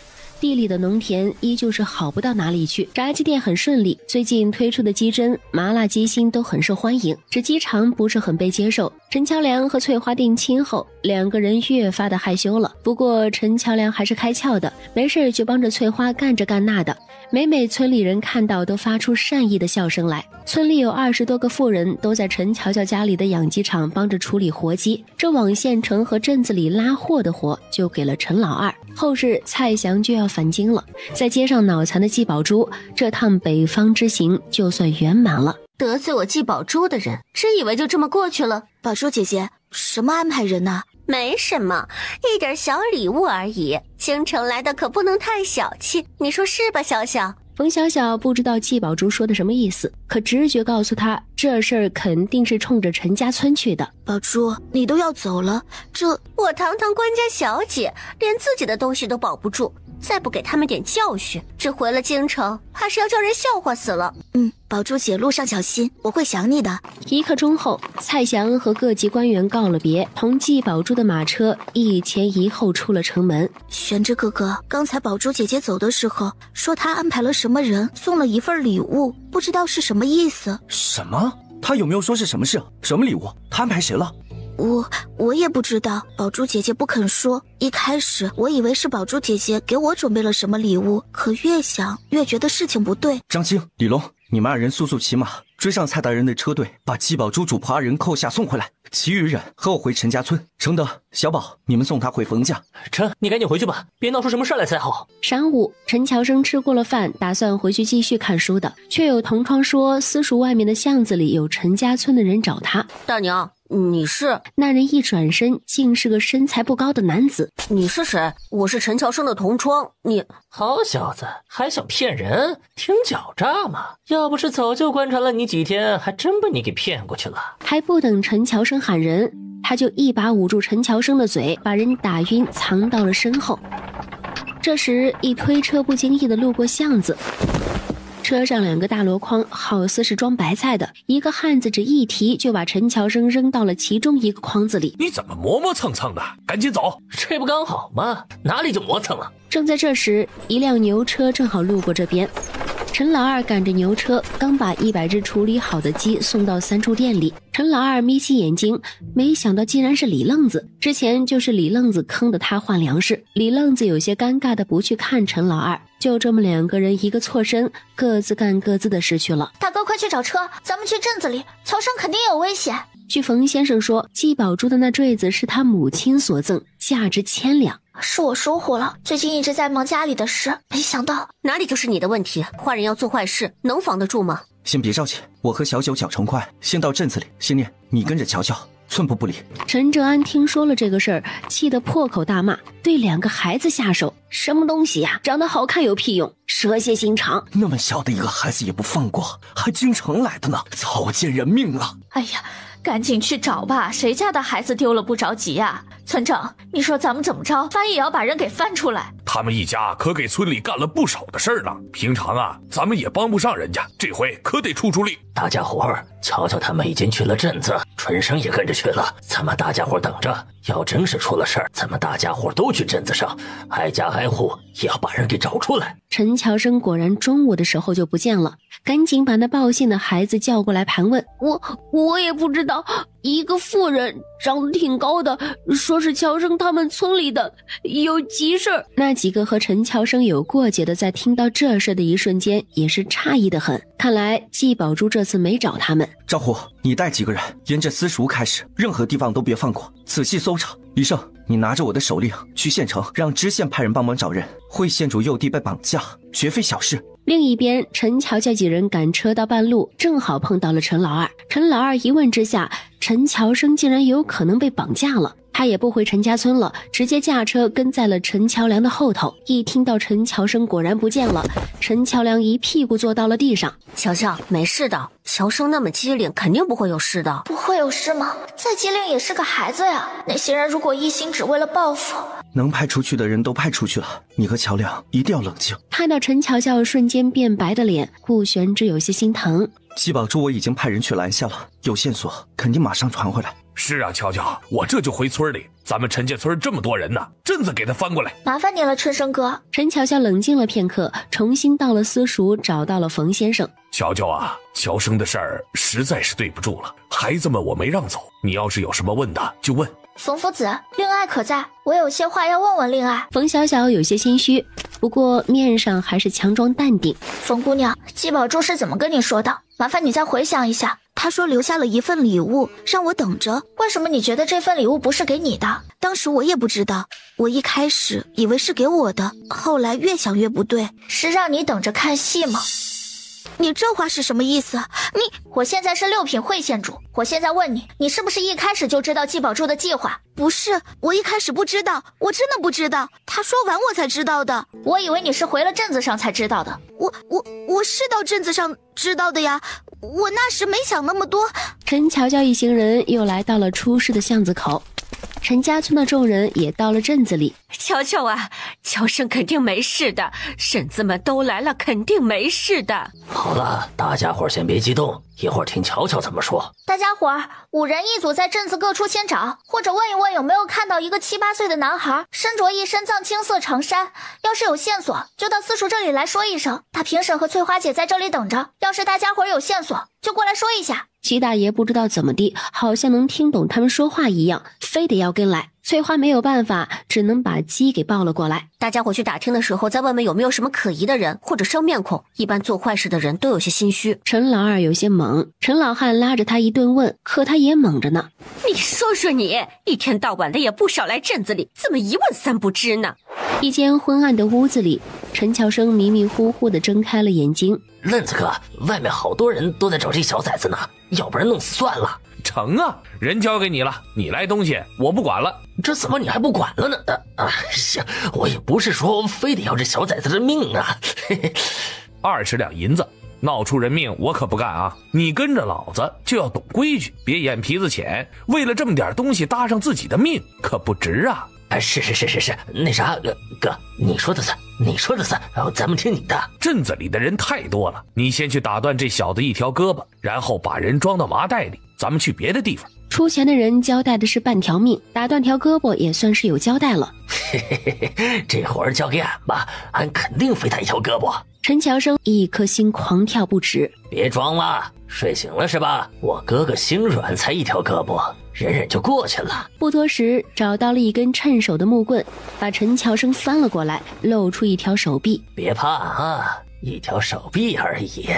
地里的农田依旧是好不到哪里去，炸鸡店很顺利，最近推出的鸡胗、麻辣鸡心都很受欢迎，只鸡肠不是很被接受。陈乔良和翠花定亲后，2个人越发的害羞了。不过陈乔良还是开窍的，没事就帮着翠花干这干那的。每村里人看到都发出善意的笑声来。村里有20多个妇人都在陈乔乔家里的养鸡场帮着处理活鸡，这往县城和镇子里拉货的活就给了陈老二。后日蔡祥就要返京了，再接上脑残的季宝珠，这趟北方之行就算圆满了。得罪我季宝珠的人，真以为就这么过去了？宝珠姐姐，什么安排人呢？没什么，一点小礼物而已。京城来的可不能太小气，你说是吧，小小？冯小小不知道季宝珠说的什么意思，可直觉告诉他，这事儿肯定是冲着陈家村去的。宝珠，你都要走了，这我堂堂官家小姐，连自己的东西都保不住，再不给他们点教训，这回了京城，怕是要叫人笑话死了。宝珠姐路上小心，我会想你的。1刻钟后，蔡祥和各级官员告了别，同季宝珠的马车一前一后出了城门。玄之哥哥，刚才宝珠姐姐走的时候说她安排了什么人送了一份礼物，不知道是什么意思。什么？他有没有说是什么事？什么礼物？他安排谁了？我也不知道，宝珠姐姐不肯说。一开始我以为是宝珠姐姐给我准备了什么礼物，可越想越觉得事情不对。张青、李龙，你们2人速速骑马追上蔡大人的车队，把季宝珠主仆2人扣下送回来。其余人和我回陈家村。承德、小宝，你们送他回冯家。陈，你赶紧回去吧，别闹出什么事来才好。晌午，陈乔生吃过了饭，打算回去继续看书的，却有同窗说私塾外面的巷子里有陈家村的人找他。大娘，你是？那人一转身，竟是个身材不高的男子。你是谁？我是陈乔生的同窗。你好小子，还想骗人，挺狡诈嘛！要不是早就观察了你几天，还真被你给骗过去了。还不等陈乔生喊人，他就一把捂住陈乔生的嘴，把人打晕，藏到了身后。这时，一推车不经意地路过巷子。车上2个大箩筐，好似是装白菜的。一个汉子只一提就把陈乔生扔到了其中一个筐子里。你怎么磨磨蹭蹭的？赶紧走！这不刚好吗？哪里就磨蹭了？正在这时，一辆牛车正好路过这边。陈老二赶着牛车，刚把100只处理好的鸡送到三处店里。陈老二眯起眼睛，没想到竟然是李愣子。之前就是李愣子坑的他换粮食。李愣子有些尴尬的不去看陈老二，就这么2个人一个错身，各自干各自的事去了。大哥，快去找车，咱们去镇子里，乔生肯定有危险。据冯先生说，季宝珠的那坠子是他母亲所赠，价值1000两。是我疏忽了，最近一直在忙家里的事，没想到。哪里就是你的问题，坏人要做坏事，能防得住吗？先别着急，我和小九脚程快，先到镇子里。心念，你跟着瞧瞧，寸步不离。陈哲安听说了这个事儿，气得破口大骂，对2个孩子下手，什么东西呀？长得好看有屁用？蛇蝎心肠！那么小的一个孩子也不放过，还京城来的呢，草菅人命啊！哎呀，赶紧去找吧，谁家的孩子丢了不着急呀？村长，你说咱们怎么着？反也要把人给翻出来。他们一家可给村里干了不少的事儿了，平常啊，咱们也帮不上人家，这回可得出力。大家伙儿，瞧瞧他们已经去了镇子，春生也跟着去了，咱们大家伙等着。要真是出了事儿，咱们大家伙都去镇子上，挨家挨户也要把人给找出来。陈乔生果然中午的时候就不见了，赶紧把那报信的孩子叫过来盘问。我也不知道，一个妇人长得挺高的，说是乔生他们村里的，有急事儿。那几个和陈乔生有过节的，在听到这事的一瞬间也是诧异的很。看来季宝珠这次没找他们。赵虎，你带几个人沿着私塾开始，任何地方都别放过，仔细搜查。李胜，你拿着我的手令去县城，让知县派人帮忙找人。惠县主幼弟被绑架，绝非小事。另一边，陈乔叫几人赶车到半路，正好碰到了陈老二。陈老二一问之下，陈乔生竟然有可能被绑架了。他也不回陈家村了，直接驾车跟在了陈乔良的后头。一听到陈乔生果然不见了，陈乔良一屁股坐到了地上。乔乔，没事的，乔生那么机灵，肯定不会有事的。不会有事吗？再机灵也是个孩子呀。那些人如果一心只为了报复，能派出去的人都派出去了，你和乔良一定要冷静。看到陈乔乔瞬间变白的脸，顾玄之有些心疼。季宝珠我已经派人去拦下了，有线索肯定马上传回来。是啊，乔乔，我这就回村里。咱们陈家村这么多人呢，镇子给他翻过来。麻烦你了，春生哥。陈乔乔冷静了片刻，重新到了私塾，找到了冯先生。乔乔啊，乔生的事儿实在是对不住了，孩子们我没让走，你要是有什么问的就问。冯夫子，令爱可在？我有些话要问问令爱。冯小小有些心虚，不过面上还是强装淡定。冯姑娘，季宝珠是怎么跟你说的？麻烦你再回想一下。他说留下了一份礼物，让我等着。为什么你觉得这份礼物不是给你的？当时我也不知道，我一开始以为是给我的，后来越想越不对。是让你等着看戏吗？你这话是什么意思？我现在是6品会县主，我现在问你，你是不是一开始就知道季宝珠的计划？不是，我一开始不知道，我真的不知道。他说完我才知道的。我以为你是回了镇子上才知道的。我是到镇子上知道的呀，我那时没想那么多。陈乔乔一行人又来到了出事的巷子口。陈家村的众人也到了镇子里。乔乔啊，乔生肯定没事的，婶子们都来了，肯定没事的。好了，大家伙先别激动，一会儿听乔乔怎么说。大家伙儿5人一组，在镇子各处先找，或者问一问有没有看到一个7、8岁的男孩，身着一身藏青色长衫。要是有线索，就到私塾这里来说一声。大评审和翠花姐在这里等着，要是大家伙儿有线索，就过来说一下。鸡大爷不知道怎么地，好像能听懂他们说话一样，非得要跟来。翠花没有办法，只能把鸡给抱了过来。大家伙去打听的时候，再问问有没有什么可疑的人或者生面孔。一般做坏事的人都有些心虚。陈老二有些懵，陈老汉拉着他一顿问，可他也懵着呢。你说说你，一天到晚的也不少来镇子里，怎么一问三不知呢？一间昏暗的屋子里，陈乔生迷迷糊糊地睁开了眼睛。愣子哥，外面好多人都在找这小崽子呢，要不然弄死算了。成啊，人交给你了，你来东西我不管了。这怎么你还不管了呢？我也不是说非得要这小崽子的命啊。20两银子，闹出人命我可不干啊！你跟着老子就要懂规矩，别眼皮子浅，为了这么点东西搭上自己的命，可不值啊！是，那啥，哥，你说的算，咱们听你的。镇子里的人太多了，你先去打断这小子一条胳膊，然后把人装到麻袋里，咱们去别的地方。出钱的人交代的是半条命，打断条胳膊也算是有交代了。这活儿交给俺吧，俺肯定非他一条胳膊。陈乔生一颗心狂跳不止。别装了，睡醒了是吧？我哥哥心软才一条胳膊，忍忍就过去了。不多时，找到了一根趁手的木棍，把陈乔生翻了过来，露出一条手臂。别怕啊，一条手臂而已，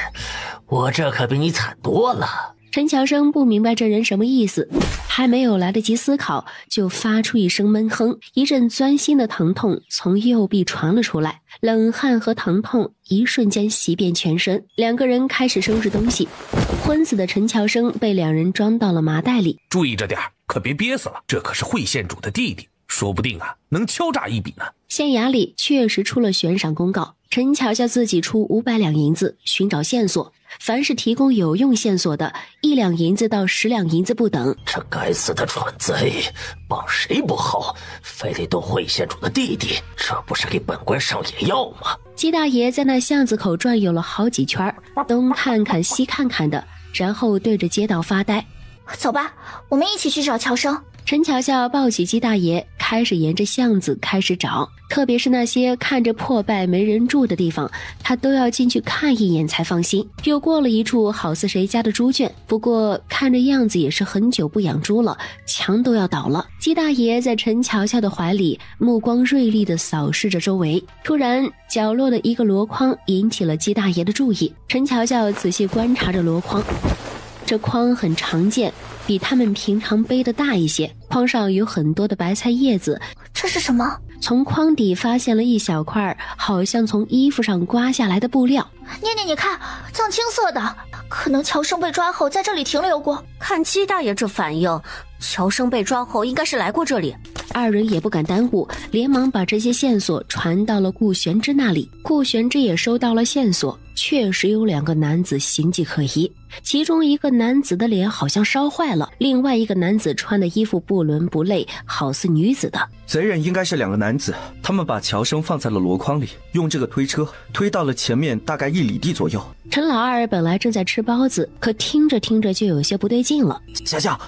我这可比你惨多了。陈乔生不明白这人什么意思，还没有来得及思考，就发出一声闷哼，一阵钻心的疼痛从右臂传了出来，冷汗和疼痛一瞬间袭遍全身。两个人开始收拾东西，昏死的陈乔生被两人装到了麻袋里。注意着点，可别憋死了，这可是会县主的弟弟，说不定啊能敲诈一笔呢。县衙里确实出了悬赏公告，陈乔叫自己出500两银子寻找线索，凡是提供有用线索的，1两银子到10两银子不等。这该死的蠢贼，帮谁不好，非得动会县主的弟弟，这不是给本官上野药吗？鸡大爷在那巷子口转悠了好几圈，东看看西看看的，然后对着街道发呆。走吧，我们一起去找乔生。陈乔笑抱起鸡大爷，开始沿着巷子开始找，特别是那些看着破败没人住的地方，他都要进去看一眼才放心。又过了一处好似谁家的猪圈，不过看着样子也是很久不养猪了，墙都要倒了。鸡大爷在陈乔笑的怀里，目光锐利地扫视着周围。突然，角落的一个箩筐引起了鸡大爷的注意。陈乔笑仔细观察着箩筐，这筐很常见，比他们平常背的大一些，筐上有很多的白菜叶子。这是什么？从筐底发现了一小块好像从衣服上刮下来的布料。念念，你看，藏青色的，可能乔生被抓后在这里停留过。看鸡大爷这反应，乔生被抓后应该是来过这里。二人也不敢耽误，连忙把这些线索传到了顾玄之那里。顾玄之也收到了线索，确实有2个男子形迹可疑，其中一个男子的脸好像烧坏了，另外一个男子穿的衣服不伦不类，好似女子的。贼人应该是2个男子，他们把乔生放在了箩筐里，用这个推车推到了前面大概1里地左右。陈老二本来正在吃包子，可听着听着就有些不对劲了。小小，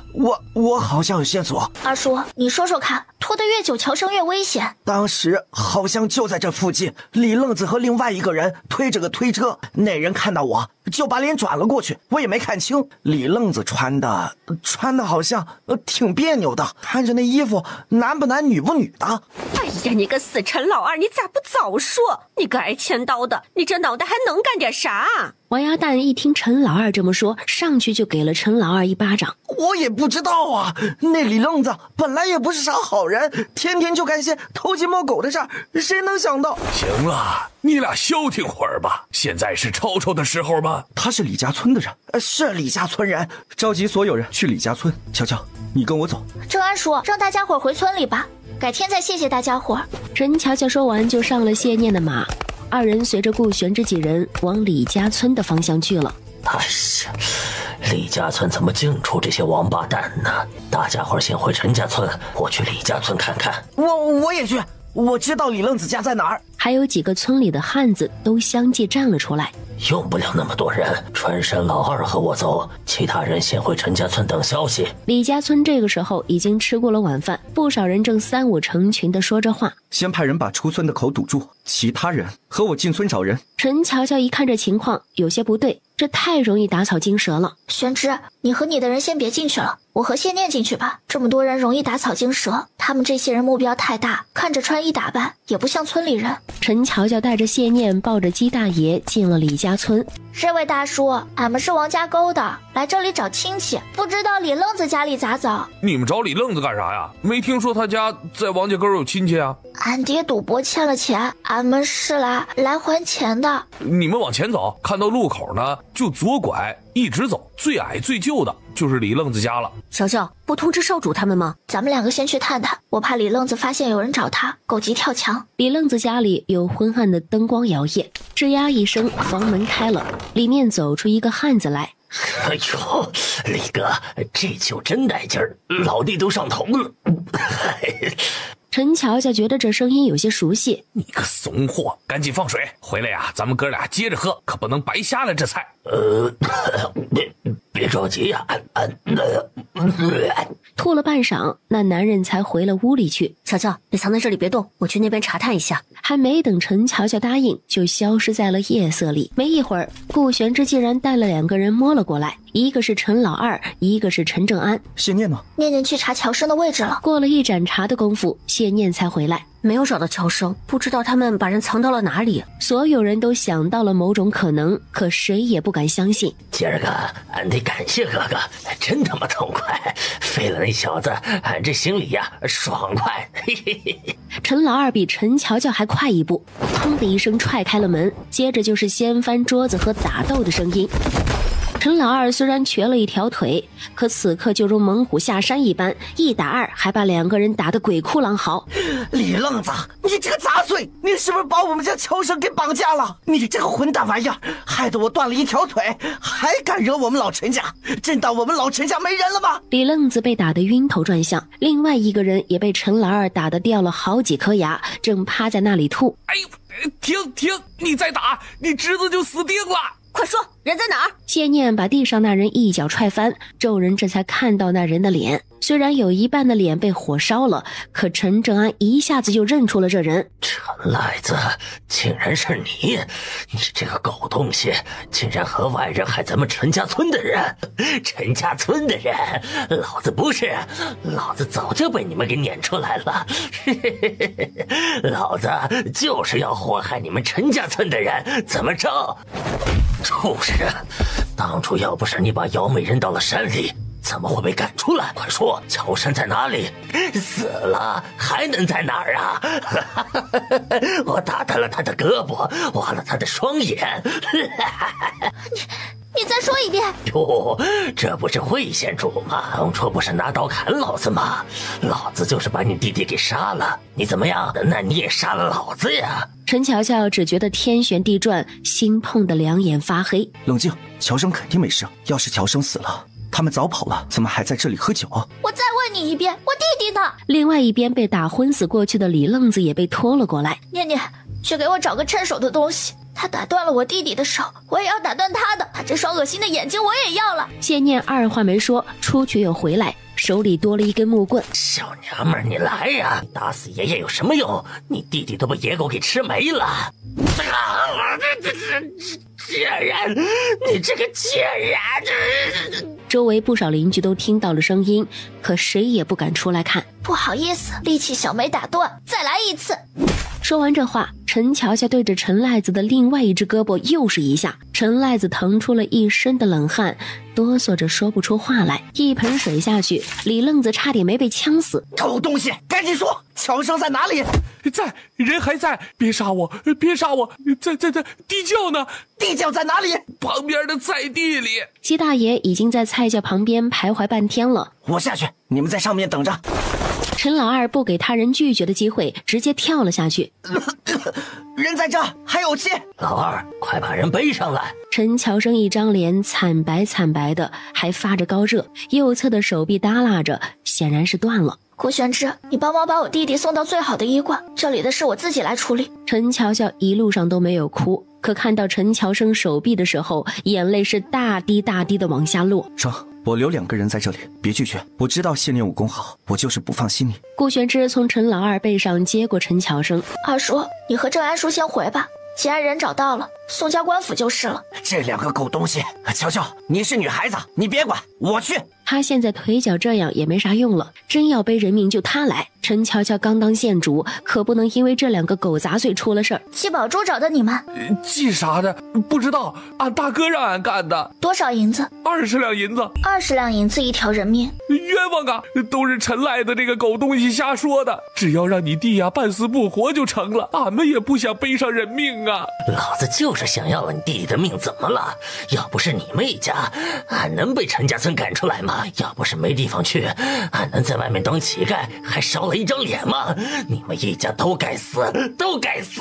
我好像有线索。二叔，你说说看，拖得越久，乔生越危险。当时好像就在这附近，李愣子和另外一个人推着个推车，那人看到我就把脸转了过去，我也没看清。李愣子穿的好像挺别扭的，看着那衣服男不男女不女的。哎呀，你个死陈老二，你咋不早说？你个挨千刀的，你这脑袋还能干点啥？王鸭蛋一听陈老二这么说，上去就给了陈老二一巴掌。我也不知道啊，那李愣子本来也不是啥好人，天天就干些偷鸡摸狗的事儿，谁能想到？行了，你俩消停会儿吧，现在是吵吵的时候吗？他是李家村的人，是李家村人，召集所有人去李家村。乔乔，你跟我走。郑安叔，让大家伙回村里吧，改天再谢谢大家伙。陈乔乔说完就上了谢念的马，二人随着顾玄之几人往李家村的方向去了。哎呀，李家村怎么净出这些王八蛋呢？大家伙先回陈家村，我去李家村看看。我也去，我知道李愣子家在哪儿。还有几个村里的汉子都相继站了出来。用不了那么多人，川山老二和我走，其他人先回陈家村等消息。李家村这个时候已经吃过了晚饭，不少人正3、5成群地说着话。先派人把出村的口堵住，其他人和我进村找人。陈乔乔一看这情况有些不对，这太容易打草惊蛇了。玄之，你和你的人先别进去了，我和谢念进去吧。这么多人容易打草惊蛇，他们这些人目标太大，看着穿衣打扮也不像村里人。陈乔乔带着谢念抱着鸡大爷进了李家村。这位大叔，俺们是王家沟的，来这里找亲戚，不知道李愣子家里咋走。你们找李愣子干啥呀？没听说他家在王家沟有亲戚啊？俺爹赌博欠了钱，俺们是来还钱的。你们往前走，看到路口呢就左拐，一直走，最矮最旧的就是李愣子家了。乔乔，不通知少主他们吗？咱们两个先去探探，我怕李愣子发现有人找他，狗急跳墙。李愣子家里有昏暗的灯光摇曳，吱呀一声，房门开了，里面走出一个汉子来。哎呦，李哥，这酒真带劲儿，老弟都上头了。陈乔乔觉得这声音有些熟悉。你个怂货，赶紧放水，回来呀，咱们哥俩接着喝，可不能白瞎了这菜。别着急呀，吐了半晌，那男人才回了屋里去。乔乔，你藏在这里别动，我去那边查探一下。还没等陈乔乔答应，就消失在了夜色里。没一会儿，顾玄之竟然带了2个人摸了过来，一个是陈老二，一个是陈正安。谢念呢？念念去查乔生的位置了。过了一盏茶的功夫，谢念才回来。没有找到乔生，不知道他们把人藏到了哪里。所有人都想到了某种可能，可谁也不敢相信。今儿个俺得感谢哥哥，真他妈痛快，废了那小子，俺这心里呀爽快。嘿嘿嘿。陈老二比陈乔乔还快一步，砰的一声踹开了门，接着就是掀翻桌子和打斗的声音。陈老二虽然瘸了一条腿，可此刻就如猛虎下山一般，1打2，还把2个人打得鬼哭狼嚎。李愣子，你这个杂碎，你是不是把我们家乔生给绑架了？你这个混蛋玩意儿，害得我断了一条腿，还敢惹我们老陈家？真当我们老陈家没人了吗？李愣子被打得晕头转向，另外1个人也被陈老二打得掉了好几颗牙，正趴在那里吐。哎呦，停！你再打，你侄子就死定了！快说，人在哪儿？谢念把地上那人一脚踹翻，众人这才看到那人的脸。虽然有一半的脸被火烧了，可陈正安一下子就认出了这人。陈赖子，竟然是你！你这个狗东西，竟然和外人害咱们陈家村的人！陈家村的人，老子不是，老子早就被你们给撵出来了。老子就是要祸害你们陈家村的人，怎么着？畜生！当初要不是你把姚美人到了山里，怎么会被赶出来？快说，乔山在哪里？死了还能在哪儿啊？我打断了他的胳膊，挖了他的双眼。你再说一遍。哟，这不是会县主吗？当初不是拿刀砍老子吗？老子就是把你弟弟给杀了，你怎么样？那你也杀了老子呀？陈乔乔只觉得天旋地转，心痛得2眼发黑。冷静，乔生肯定没事。要是乔生死了，他们早跑了，怎么还在这里喝酒？我再问你一遍，我弟弟呢？另外一边被打昏死过去的李愣子也被拖了过来。念念，去给我找个趁手的东西。他打断了我弟弟的手，我也要打断他的。他这双恶心的眼睛我也要了。谢念二话没说，出去又回来，手里多了一根木棍。小娘们儿，你来呀！打死爷爷有什么用？你弟弟都被野狗给吃没了。贱人，你这个贱人！周围不少邻居都听到了声音，可谁也不敢出来看。不好意思，力气小没打断，再来一次。说完这话，陈乔乔对着陈赖子的另外一只胳膊又是一下，陈赖子疼出了一身的冷汗，哆嗦着说不出话来。一盆水下去，李愣子差点没被呛死。臭东西，赶紧说，乔生在哪里？在，人还在，别杀我，别杀我，在地窖呢。地窖在哪里？旁边的菜地里。鸡大爷已经在菜窖旁边徘徊半天了。我下去，你们在上面等着。陈老二不给他人拒绝的机会，直接跳了下去。人在这，还有气。老二，快把人背上来。陈乔生一张脸惨白的，还发着高热，右侧的手臂耷拉着，显然是断了。顾玄之，你帮忙把我弟弟送到最好的医馆，这里的事我自己来处理。陈乔乔一路上都没有哭，可看到陈乔生手臂的时候，眼泪是大滴大滴的往下落。生，我留2个人在这里，别拒绝。我知道谢练武功好，我就是不放心你。顾玄之从陈老二背上接过陈乔生，二叔，你和郑安叔先回吧，既然人找到了，送交官府就是了。这2个狗东西，乔乔，你是女孩子，你别管，我去。他现在腿脚这样也没啥用了，真要背人命就他来。陈乔乔刚当县主，可不能因为这2个狗杂碎出了事儿。七宝珠找的你们？记啥的？不知道，俺大哥让俺干的。多少银子？20两银子。20两银子1条人命。冤枉啊！都是陈赖的这个狗东西瞎说的，只要让你弟呀半死不活就成了，俺们也不想背上人命啊。老子就是想要了你弟弟的命，怎么了？要不是你们一家，俺能被陈家村赶出来吗？要不是没地方去，俺能在外面当乞丐还少了一张脸吗？你们一家都该死，都该死！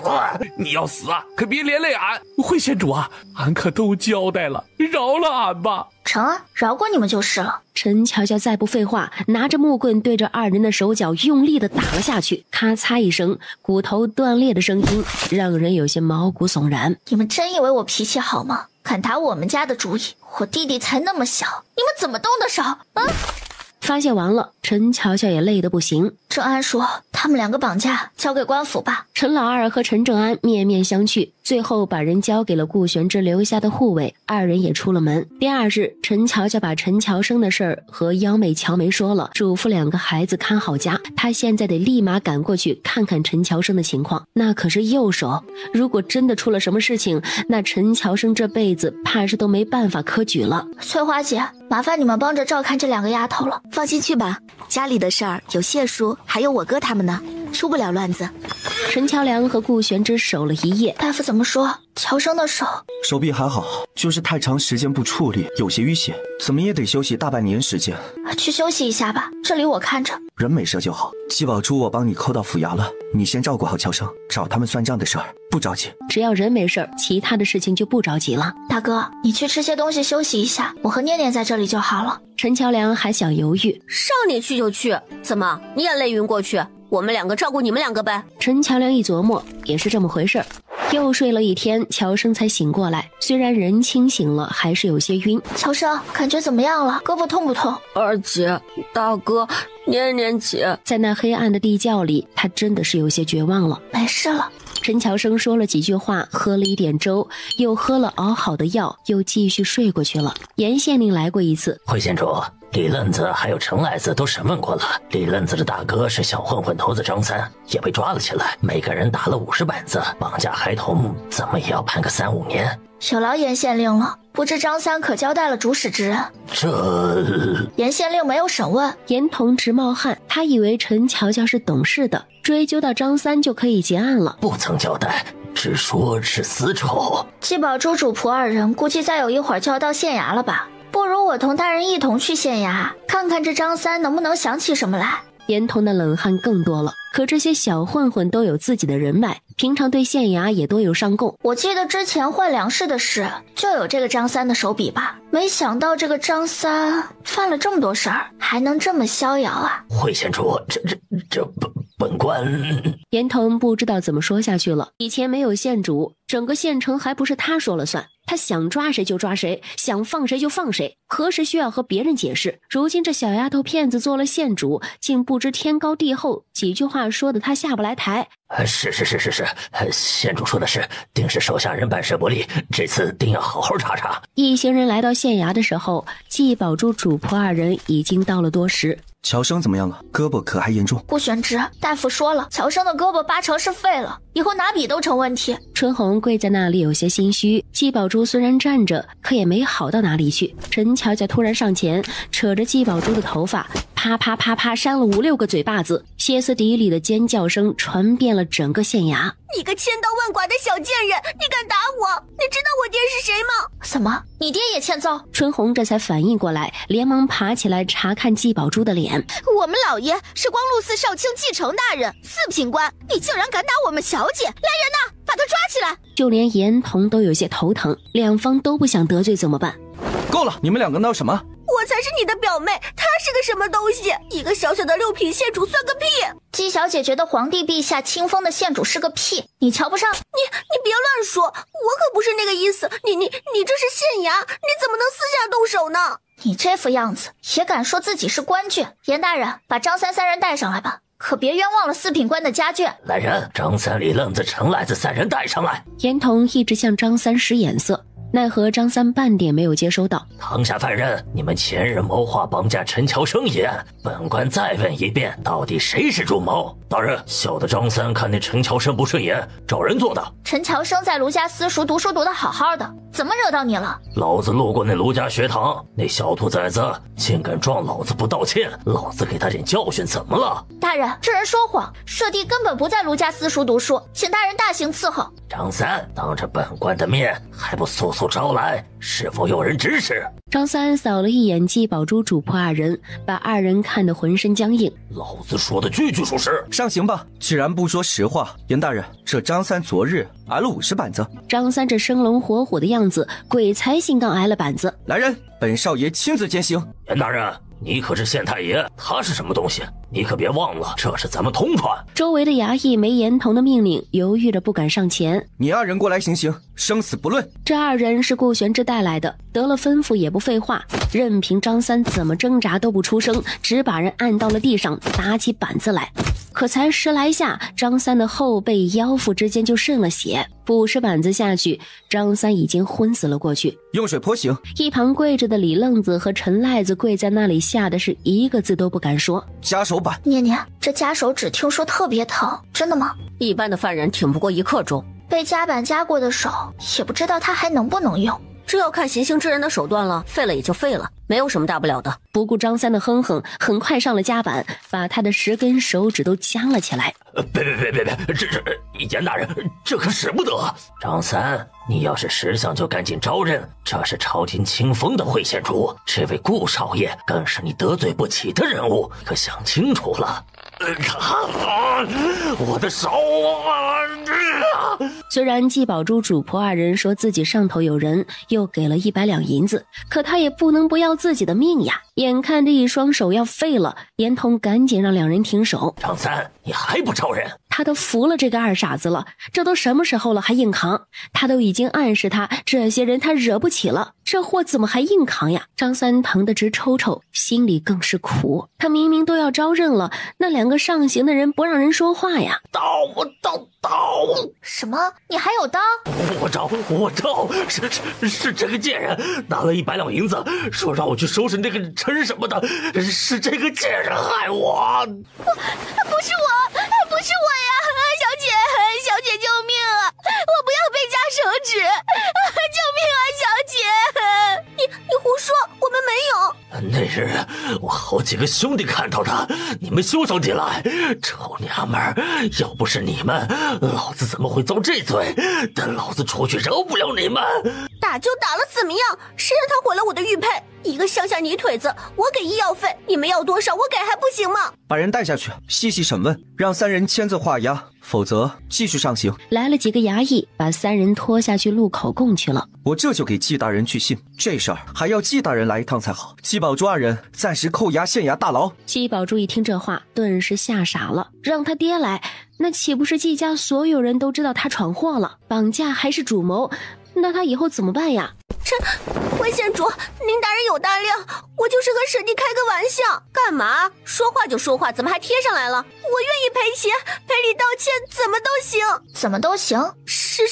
你要死啊，可别连累俺。惠县主啊，俺可都交代了，饶了俺吧。成啊，饶过你们就是了。陈乔乔再不废话，拿着木棍对着2人的手脚用力的打了下去，咔嚓一声，骨头断裂的声音让人有些毛骨悚然。你们真以为我脾气好吗？敢打我们家的主意，我弟弟才那么小，你们怎么动得手啊？发泄完了，陈乔乔也累得不行。郑安说他们2个绑架交给官府吧。陈老二和陈正安面面相觑，最后把人交给了顾玄之留下的护卫，2人也出了门。第2日，陈乔乔把陈乔生的事儿和幺妹乔梅说了，嘱咐2个孩子看好家。他现在得立马赶过去看看陈乔生的情况，那可是右手，如果真的出了什么事情，那陈乔生这辈子怕是都没办法科举了。翠花姐，麻烦你们帮着照看这2个丫头了。放心去吧，家里的事儿有谢叔还有我哥他们呢，出不了乱子。陈乔良和顾玄之守了一夜。大夫怎么说？乔生的手臂还好，就是太长时间不处理，有些淤血，怎么也得休息大半年时间。去休息一下吧，这里我看着。人没事就好。七宝珠我帮你扣到府衙了，你先照顾好乔生，找他们算账的事儿不着急。只要人没事，其他的事情就不着急了。大哥，你去吃些东西休息一下，我和念念在这里就好了。陈乔良还想犹豫，让你去就去，怎么你也累晕过去？我们2个照顾你们2个呗。陈乔良一琢磨，也是这么回事儿。又睡了一天，乔生才醒过来，虽然人清醒了，还是有些晕。乔生，感觉怎么样了？胳膊痛不痛？二姐、大哥、念念姐，在那黑暗的地窖里，他真的是有些绝望了。没事了。陈乔生说了几句话，喝了一点粥，又喝了熬好的药，又继续睡过去了。严县令来过一次，惠县主，李愣子还有程赖子都审问过了，李愣子的大哥是小混混头子张三，也被抓了起来，每个人打了50板子，绑架孩童怎么也要判个3、5年。有劳严县令了，不知张三可交代了主使之人？严县令没有审问。严童直冒汗，他以为陈乔乔是懂事的，追究到张三就可以结案了。不曾交代，只说是私仇。季宝珠主仆2人估计再有一会儿就要到县衙了吧？不如我同大人一同去县衙，看看这张三能不能想起什么来。严童的冷汗更多了，可这些小混混都有自己的人脉，平常对县衙也多有上供。我记得之前换粮食的事就有这个张三的手笔吧，没想到这个张三犯了这么多事儿，还能这么逍遥啊！惠县主，这本官……严童不知道怎么说下去了。以前没有县主，整个县城还不是他说了算，他想抓谁就抓谁，想放谁就放谁，何时需要和别人解释？如今这小丫头片子做了县主，竟不知天高地厚，几句话说的他下不来台。是，县主说的是，定是手下人办事不力，这次定要好好查查。一行人来到县衙的时候，季宝珠主仆2人已经到了多时。乔生怎么样了？胳膊可还严重？顾玄之，大夫说了，乔生的胳膊8成是废了，以后拿笔都成问题。春红跪在那里有些心虚，季宝珠虽然站着，可也没好到哪里去。陈乔乔突然上前，扯着季宝珠的头发，啪啪啪啪扇了5、6个嘴巴子，歇斯底里的尖叫声传遍了整个县衙。你个千刀万剐的小贱人，你敢打我？你知道我爹是谁吗？什么？你爹也欠揍？春红这才反应过来，连忙爬起来查看季宝珠的脸。我们老爷是光禄寺少卿继承大人，4品官，你竟然敢打我们小姐！来人呐，把他抓起来！就连严童都有些头疼，两方都不想得罪怎么办？够了，你们2个闹什么？我才是你的表妹，她是个什么东西？一个小小的6品县主算个屁！姬小姐觉得皇帝陛下亲封的县主是个屁，你瞧不上？你别乱说，我可不是那个意思。你这是县衙，你怎么能私下动手呢？你这副样子也敢说自己是官眷？严大人，把张三人带上来吧，可别冤枉了四品官的家眷。来人，张三、李愣子、程赖子3人带上来。严童一直向张三使眼色，奈何张三半点没有接收到。堂下犯人，你们前日谋划绑架陈乔生一案，本官再问一遍，到底谁是主谋？大人，小的张三看那陈乔生不顺眼，找人做的。陈乔生在卢家私塾读书读得好好的，怎么惹到你了？老子路过那卢家学堂，那小兔崽子竟敢撞老子不道歉，老子给他点教训，怎么了？大人，这人说谎，舍弟根本不在卢家私塾读书，请大人大刑伺候。张三，当着本官的面还不速速招来，是否有人指使？张三扫了一眼季宝珠主仆2人，把2人看得浑身僵硬。老子说的句句属实。上刑吧！既然不说实话，严大人，这张三昨日挨了50板子。张三这生龙活虎的样子，鬼才信刚挨了板子。来人，本少爷亲自监刑。严大人，你可是县太爷，他是什么东西？你可别忘了，这是咱们同款。周围的衙役没严童的命令，犹豫着不敢上前。你2人过来行刑，生死不论。这2人是顾玄之带来的，得了吩咐也不废话，任凭张三怎么挣扎都不出声，只把人按到了地上，打起板子来。可才10来下，张三的后背腰腹之间就渗了血，不10板子下去，张三已经昏死了过去。用水泼刑。一旁跪着的李愣子和陈赖子跪在那里，吓得是一个字都不敢说。夹手板。年年，这夹手指听说特别疼，真的吗？一般的犯人挺不过1刻钟，被夹板夹过的手，也不知道他还能不能用。这要看行刑之人的手段了，废了也就废了，没有什么大不了的。不顾张三的哼哼，很快上了夹板，把他的10根手指都夹了起来。别，这严大人，这可使不得。张三，你要是识相就赶紧招认，这是朝廷清风的会县主，这位顾少爷更是你得罪不起的人物，可想清楚了。我的手啊！虽然季宝珠主仆2人说自己上头有人，又给了100两银子，可他也不能不要自己的命呀。眼看着一双手要废了，严童赶紧让2人停手。张三，你还不招人？他都服了这个2傻子了，这都什么时候了还硬扛？他都已经暗示他这些人他惹不起了，这货怎么还硬扛呀？张三疼得直抽抽，心里更是苦。他明明都要招认了，那2个上刑的人不让人说话呀。刀！什么？你还有刀？我招！是这个贱人拿了100两银子，说让我去收拾那个陈什么的，是这个贱人害我。不是我呀，小姐救命啊！我不要被夹手指，救命啊，小姐！你胡说，我们没有。那日我好几个兄弟看到的，你们凶手进来，臭娘们儿，要不是你们，老子怎么会遭这罪？等老子出去饶不了你们！打就打了，怎么样？谁让他毁了我的玉佩？一个乡下泥腿子，我给医药费，你们要多少我给还不行吗？把人带下去，细细审问，让3人签字画押，否则继续上刑。来了几个衙役，把3人拖下去录口供去了。我这就给季大人去信，这事儿还要季大人来一趟才好。季宝珠2人暂时扣押县衙大牢。季宝珠一听这话，顿时吓傻了，让他爹来，那岂不是季家所有人都知道他闯祸了，绑架还是主谋？那他以后怎么办呀？回县主，您大人有大量，我就是和舍弟开个玩笑。干嘛？说话就说话，怎么还贴上来了？我愿意赔钱、赔礼道歉，怎么都行。怎么都行？是，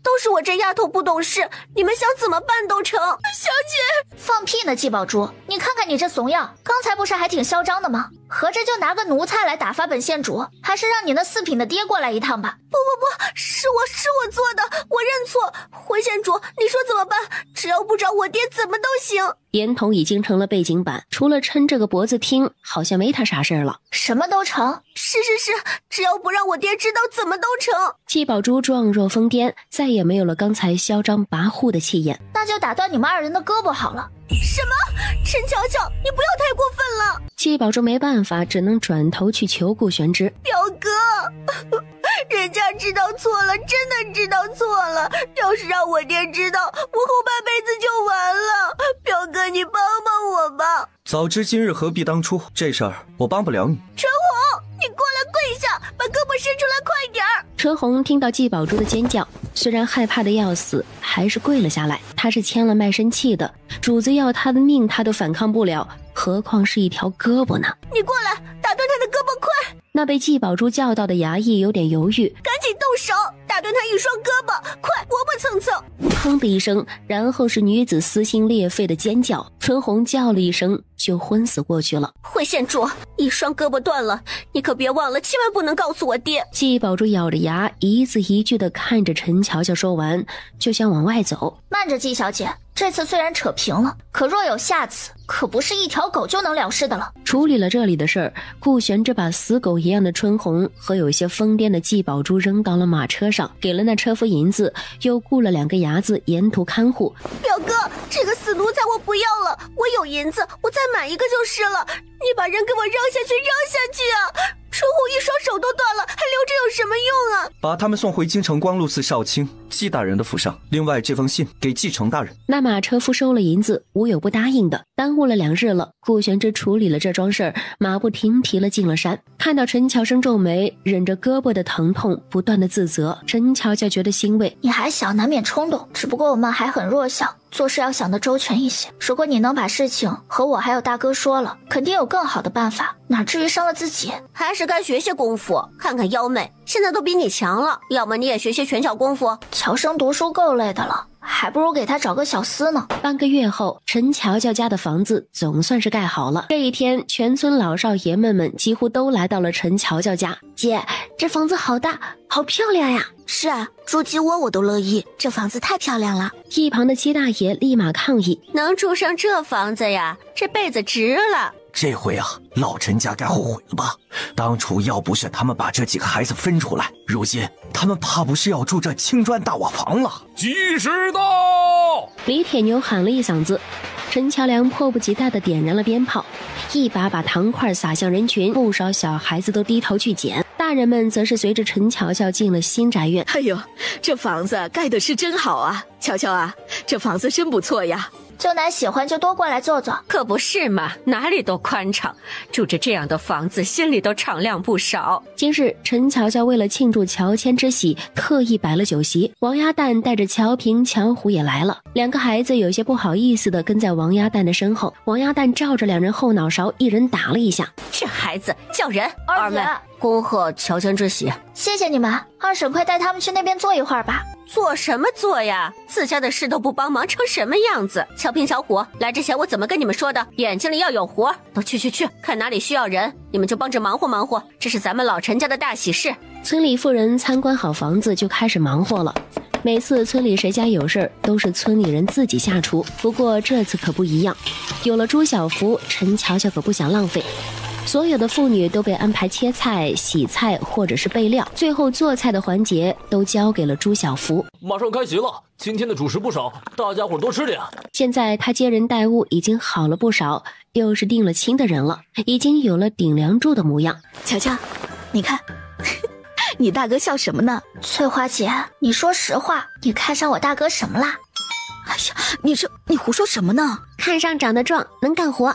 都是我这丫头不懂事，你们想怎么办都成。小姐，放屁呢，季宝珠！你看看你这怂样，刚才不是还挺嚣张的吗？合着就拿个奴才来打发本县主，还是让你那4品的爹过来一趟吧？不，是我做的，我认错。回县主，你说怎么办？只要不找我爹，怎么都行。严童已经成了背景板，除了抻这个脖子听，好像没他啥事儿了。什么都成？是，只要不让我爹知道，怎么都成。季宝珠状若疯癫，再也没有了刚才嚣张跋扈的气焰。那就打断你们2人的胳膊好了。什么？陈乔乔，你不要太过分了。季宝珠没办法，只能转头去求顾玄之。表哥，人家知道错了，真的知道错了。要是让我爹知道，我后半辈子就完了。表哥，你帮帮我吧。早知今日何必当初，这事儿我帮不了你。陈红，你过来跪下，把胳膊伸出来快点儿。春红听到季宝珠的尖叫，虽然害怕的要死，还是跪了下来。她是签了卖身契的，主子要她的命，她都反抗不了，何况是一条胳膊呢？你过来，打断他的胳膊，快！那被季宝珠叫到的衙役有点犹豫，赶紧动手，打断他一双胳膊，快，磨磨蹭蹭！砰的一声，然后是女子撕心裂肺的尖叫。春红叫了一声，就昏死过去了。会县主，一双胳膊断了，你可别忘了，千万不能告诉我爹。季宝珠咬着牙，一字一句地看着陈乔乔，说完就想往外走。慢着，季小姐，这次虽然扯平了，可若有下次，可不是一条狗就能了事的了。处理了这里的事儿，顾玄这把死狗一样的春红和有些疯癫的季宝珠扔到了马车上，给了那车夫银子，又雇了2个伢子沿途看护。表哥，这个死奴才我不要了，我有银子，我再买一个就是了。你把人给我扔下去，扔下去啊！春红一双手都断了，还留着有什么用啊？把他们送回京城光禄寺少卿季大人的府上。另外这封信给继承大人。那马车夫收了银子，无有不答应的。耽误了2日了，顾玄之处理了这桩事儿，马不停蹄了进了山。看到陈乔生皱眉，忍着胳膊的疼痛，不断的自责。陈乔乔觉得欣慰，你还小，难免冲动，只不过我们还很弱小，做事要想得周全一些。如果你能把事情和我还有大哥说了，肯定有更好的办法，哪至于伤了自己。还是该学些功夫，看看幺妹现在都比你强了，要么你也学些拳脚功夫。乔生读书够累的了，还不如给他找个小厮呢。半个月后，陈乔乔家的房子总算是盖好了。这一天，全村老少爷们们几乎都来到了陈乔乔家。姐，这房子好大，好漂亮呀！是啊，住鸡窝我都乐意，这房子太漂亮了。一旁的七大爷立马抗议：能住上这房子呀，这辈子值了。这回啊，老陈家该后悔了吧？当初要不是他们把这几个孩子分出来，如今他们怕不是要住这青砖大瓦房了。及时到！李铁牛喊了一嗓子，陈乔梁迫不及待地点燃了鞭炮，一把把糖块撒向人群，不少小孩子都低头去捡，大人们则是随着陈乔乔进了新宅院。哎呦，这房子盖的是真好啊！乔乔啊，这房子真不错呀！舅奶喜欢就多过来坐坐。可不是嘛，哪里都宽敞，住着这样的房子，心里都敞亮不少。今日陈乔乔为了庆祝乔迁之喜，特意摆了酒席，王鸭蛋带着乔平、乔虎也来了。2个孩子有些不好意思的跟在王鸭蛋的身后，王鸭蛋照着2人后脑勺一人打了一下。这孩子叫人！二妹，恭贺乔迁之喜。谢谢你们，二婶快带他们去那边坐一会儿吧。做什么做呀？自家的事都不帮忙，成什么样子？乔平、乔虎，来之前我怎么跟你们说的？眼睛里要有活，都去，看哪里需要人，你们就帮着忙活忙活。这是咱们老陈家的大喜事。村里妇人参观好房子就开始忙活了。每次村里谁家有事儿，都是村里人自己下厨。不过这次可不一样，有了朱小福，陈乔乔可不想浪费。所有的妇女都被安排切菜、洗菜或者是备料，最后做菜的环节都交给了朱小福。马上开席了，今天的主食不少，大家伙多吃点。现在他接人待物已经好了不少，又是定了亲的人了，已经有了顶梁柱的模样。乔乔，你看你大哥笑什么呢？翠花姐，你说实话，你看上我大哥什么啦？哎呀，你胡说什么呢？看上长得壮，能干活。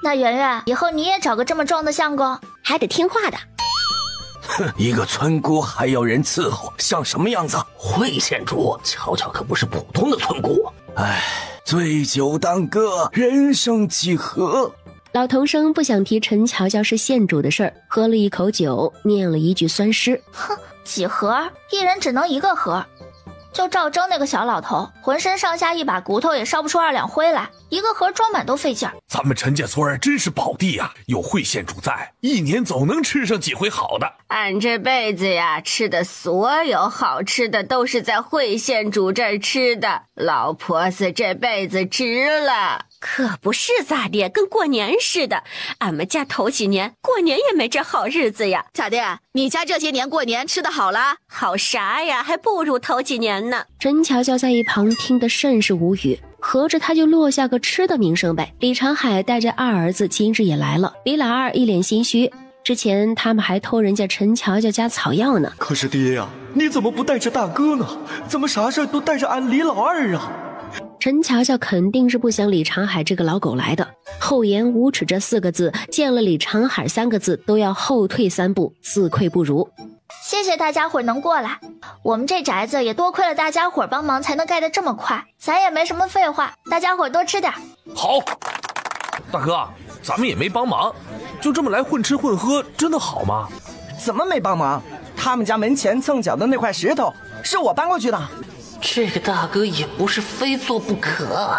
那圆圆，以后你也找个这么壮的相公，还得听话的。哼，一个村姑还要人伺候，像什么样子？惠县主，乔乔可不是普通的村姑。唉，醉酒当歌，人生几何？老童生不想提陈乔乔是县主的事儿，喝了一口酒，念了一句酸诗。哼，几盒？一人只能1个盒。就赵征那个小老头，浑身上下一把骨头也烧不出2两灰来，1个盒装满都费劲儿。咱们陈家村真是宝地呀，有惠县主在，一年总能吃上几回好的。俺这辈子呀，吃的所有好吃的都是在惠县主这儿吃的，老婆子这辈子值了。可不是咋的，跟过年似的。俺们家头几年过年也没这好日子呀。咋的？你家这些年过年吃的好啦？好啥呀，还不如头几年呢。陈乔乔在一旁听得甚是无语，合着他就落下个吃的名声呗。李长海带着2儿子今日也来了，李老二一脸心虚，之前他们还偷人家陈乔乔家草药呢。可是爹呀，你怎么不带着大哥呢？怎么啥事都带着俺李老二啊？陈乔乔肯定是不想李长海这个老狗来的，厚颜无耻这4个字，见了李长海3个字都要后退3步，自愧不如。谢谢大家伙能过来，我们这宅子也多亏了大家伙帮忙才能盖得这么快，咱也没什么废话，大家伙多吃点。好，大哥，咱们也没帮忙，就这么来混吃混喝，真的好吗？怎么没帮忙？他们家门前蹭脚的那块石头是我搬过去的。这个大哥也不是非做不可。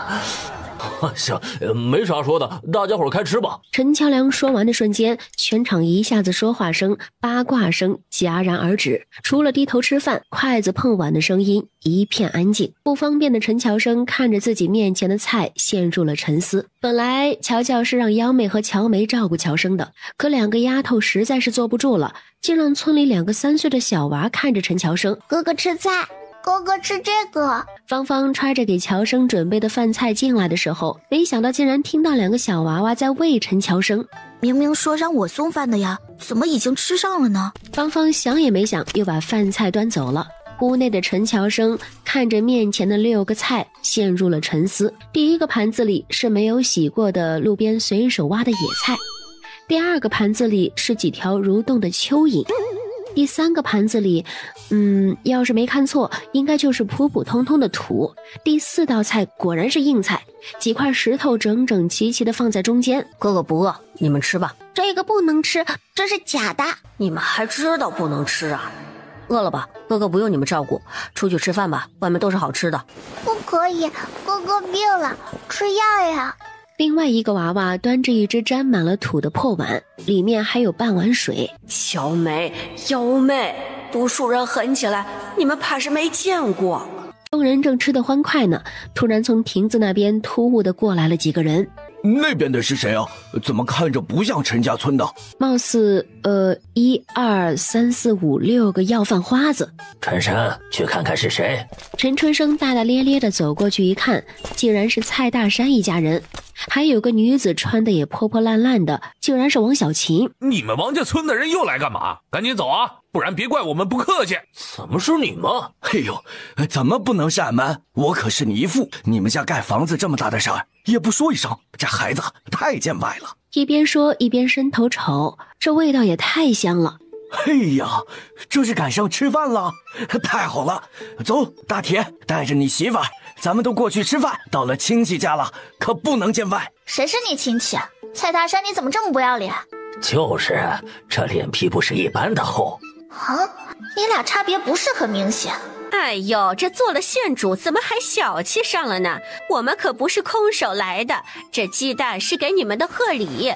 行，没啥说的，大家伙开吃吧。陈乔梁说完的瞬间，全场一下子说话声、八卦声戛然而止，除了低头吃饭、筷子碰碗的声音，一片安静。不方便的陈乔生看着自己面前的菜，陷入了沉思。本来乔乔是让幺妹和乔梅照顾乔生的，可2个丫头实在是坐不住了，竟让村里2个3岁的小娃看着陈乔生。哥哥吃菜，哥哥吃这个。芳芳揣着给乔生准备的饭菜进来的时候，没想到竟然听到2个小娃娃在喂陈乔生。明明说让我送饭的呀，怎么已经吃上了呢？芳芳想也没想，又把饭菜端走了。屋内的陈乔生看着面前的6个菜，陷入了沉思。第一个盘子里是没有洗过的路边随手挖的野菜，第2个盘子里是几条蠕动的蚯蚓，第3个盘子里，要是没看错，应该就是普普通通的土。第4道菜果然是硬菜，几块石头整整齐齐的放在中间。哥哥不饿，你们吃吧。这个不能吃，这是假的。你们还知道不能吃啊？饿了吧？哥哥不用你们照顾，出去吃饭吧，外面都是好吃的。不可以，哥哥病了，吃药呀。另外一个娃娃端着一只沾满了土的破碗，里面还有半碗水。小梅、幺妹，读书人狠起来，你们怕是没见过。众人正吃得欢快呢，突然从亭子那边突兀的过来了几个人。那边的是谁啊？怎么看着不像陈家村的？貌似1、2、3、4、5、6个要饭花子。春生，去看看是谁。陈春生大大咧咧的走过去一看，竟然是蔡大山一家人，还有个女子穿的也破破烂烂的，竟然是王小琴。你们王家村的人又来干嘛？赶紧走啊，不然别怪我们不客气。怎么是你们？哎呦，怎么不能是俺们？我可是你姨父，你们家盖房子这么大的事儿也不说一声，这孩子太见外了。一边说一边伸头瞅，这味道也太香了。哎呀，这是赶上吃饭了，太好了！走，大铁，带着你媳妇儿，咱们都过去吃饭。到了亲戚家了，可不能见外。谁是你亲戚？蔡大山，你怎么这么不要脸？就是，这脸皮不是一般的厚。啊，你俩差别不是很明显。哎呦，这做了县主怎么还小气上了呢？我们可不是空手来的，这鸡蛋是给你们的贺礼。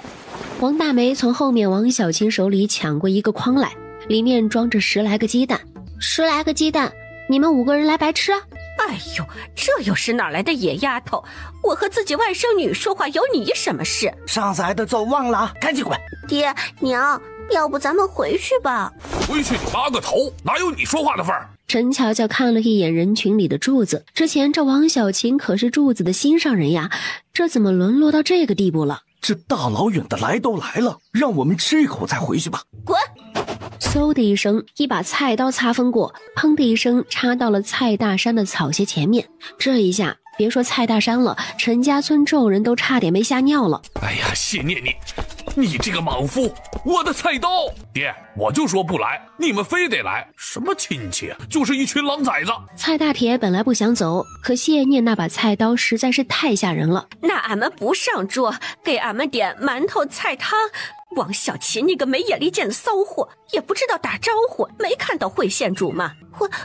王大梅从后面王小琴手里抢过一个筐来，里面装着10来个鸡蛋。10来个鸡蛋，你们5个人来白吃啊？哎呦，这又是哪来的野丫头？我和自己外甥女说话有你什么事？上次挨的揍忘了，赶紧滚！爹娘，要不咱们回去吧？回去你妈个头，哪有你说话的份儿？陈乔乔看了一眼人群里的柱子，之前这王小琴可是柱子的心上人呀，这怎么沦落到这个地步了？这大老远的来都来了，让我们吃一口再回去吧。滚！嗖的一声，一把菜刀擦分过，砰的一声插到了蔡大山的草鞋前面。这一下别说蔡大山了，陈家村众人都差点没吓尿了。哎呀，谢念你这个莽夫，我的菜刀！爹，我就说不来，你们非得来，什么亲戚，就是一群狼崽子。蔡大铁本来不想走，可谢念那把菜刀实在是太吓人了。那俺们不上桌，给俺们点馒头菜汤。王小琴，你个没眼力见的骚货，也不知道打招呼，没看到惠县主吗？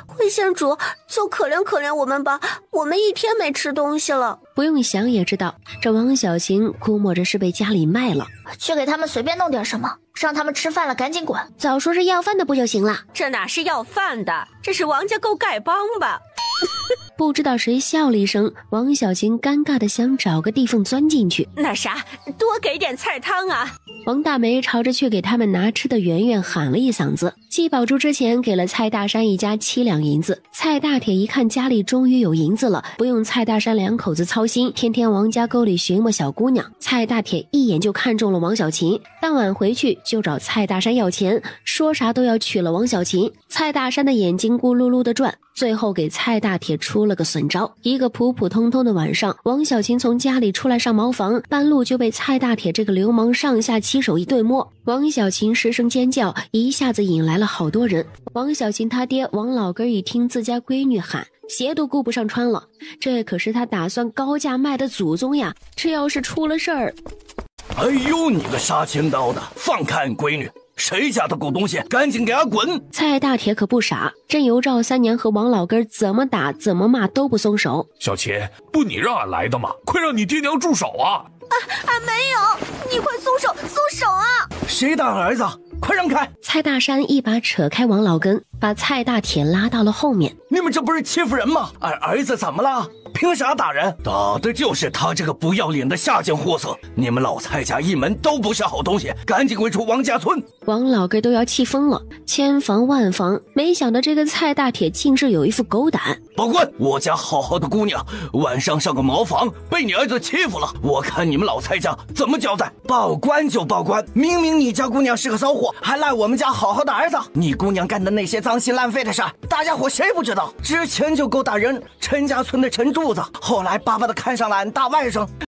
惠县主，就可怜可怜我们吧，我们1天没吃东西了。不用想也知道，这王小琴估摸着是被家里卖了。去给他们随便弄点什么，让他们吃饭了赶紧滚。早说是要饭的不就行了？这哪是要饭的，这是王家够丐帮吧？不知道谁笑了一声，王小琴尴尬的想找个地缝钻进去。那啥，多给点菜汤啊！王大梅朝着去给他们拿吃的圆圆喊了一嗓子。季宝珠之前给了蔡大山一家7两银子，蔡大铁一看家里终于有银子了，不用蔡大山2口子操心，天天王家沟里寻摸小姑娘。蔡大铁一眼就看中了王小琴，当晚回去就找蔡大山要钱，说啥都要娶了王小琴。蔡大山的眼睛咕噜噜的转，最后给蔡大铁出了个损招。一个普普通通的晚上，王小琴从家里出来上茅房，半路就被蔡大铁这个流氓上下其手一顿摸。王小琴失声尖叫，一下子引来了好多人。王小琴他爹王老根一听自家闺女喊，鞋都顾不上穿了，这可是他打算高价卖的祖宗呀，这要是出了事儿……哎呦，你个杀千刀的，放开俺闺女！谁家的狗东西，赶紧给俺滚！蔡大铁可不傻，镇油赵三娘和王老根怎么打怎么骂都不松手。小琴，不你让俺来的吗？快让你爹娘住手啊！俺没有，你快松手，松手啊！谁打儿子？快让开！蔡大山一把扯开王老根，把蔡大铁拉到了后面。你们这不是欺负人吗？俺儿子怎么了？凭啥打人？打的就是他这个不要脸的下贱货色！你们老蔡家一门都不是好东西，赶紧滚出王家村！王老根都要气疯了，千防万防，没想到这个蔡大铁竟是有一副狗胆。报官！我家好好的姑娘，晚上上个茅房被你儿子欺负了，我看你们老蔡家怎么交代？报官就报官，明明你家姑娘是个骚货，还赖我们家好好的儿子。你姑娘干的那些脏心烂肺的事儿，大家伙谁不知道？之前就勾搭人陈家村的陈柱子，后来巴巴的看上了俺大外甥，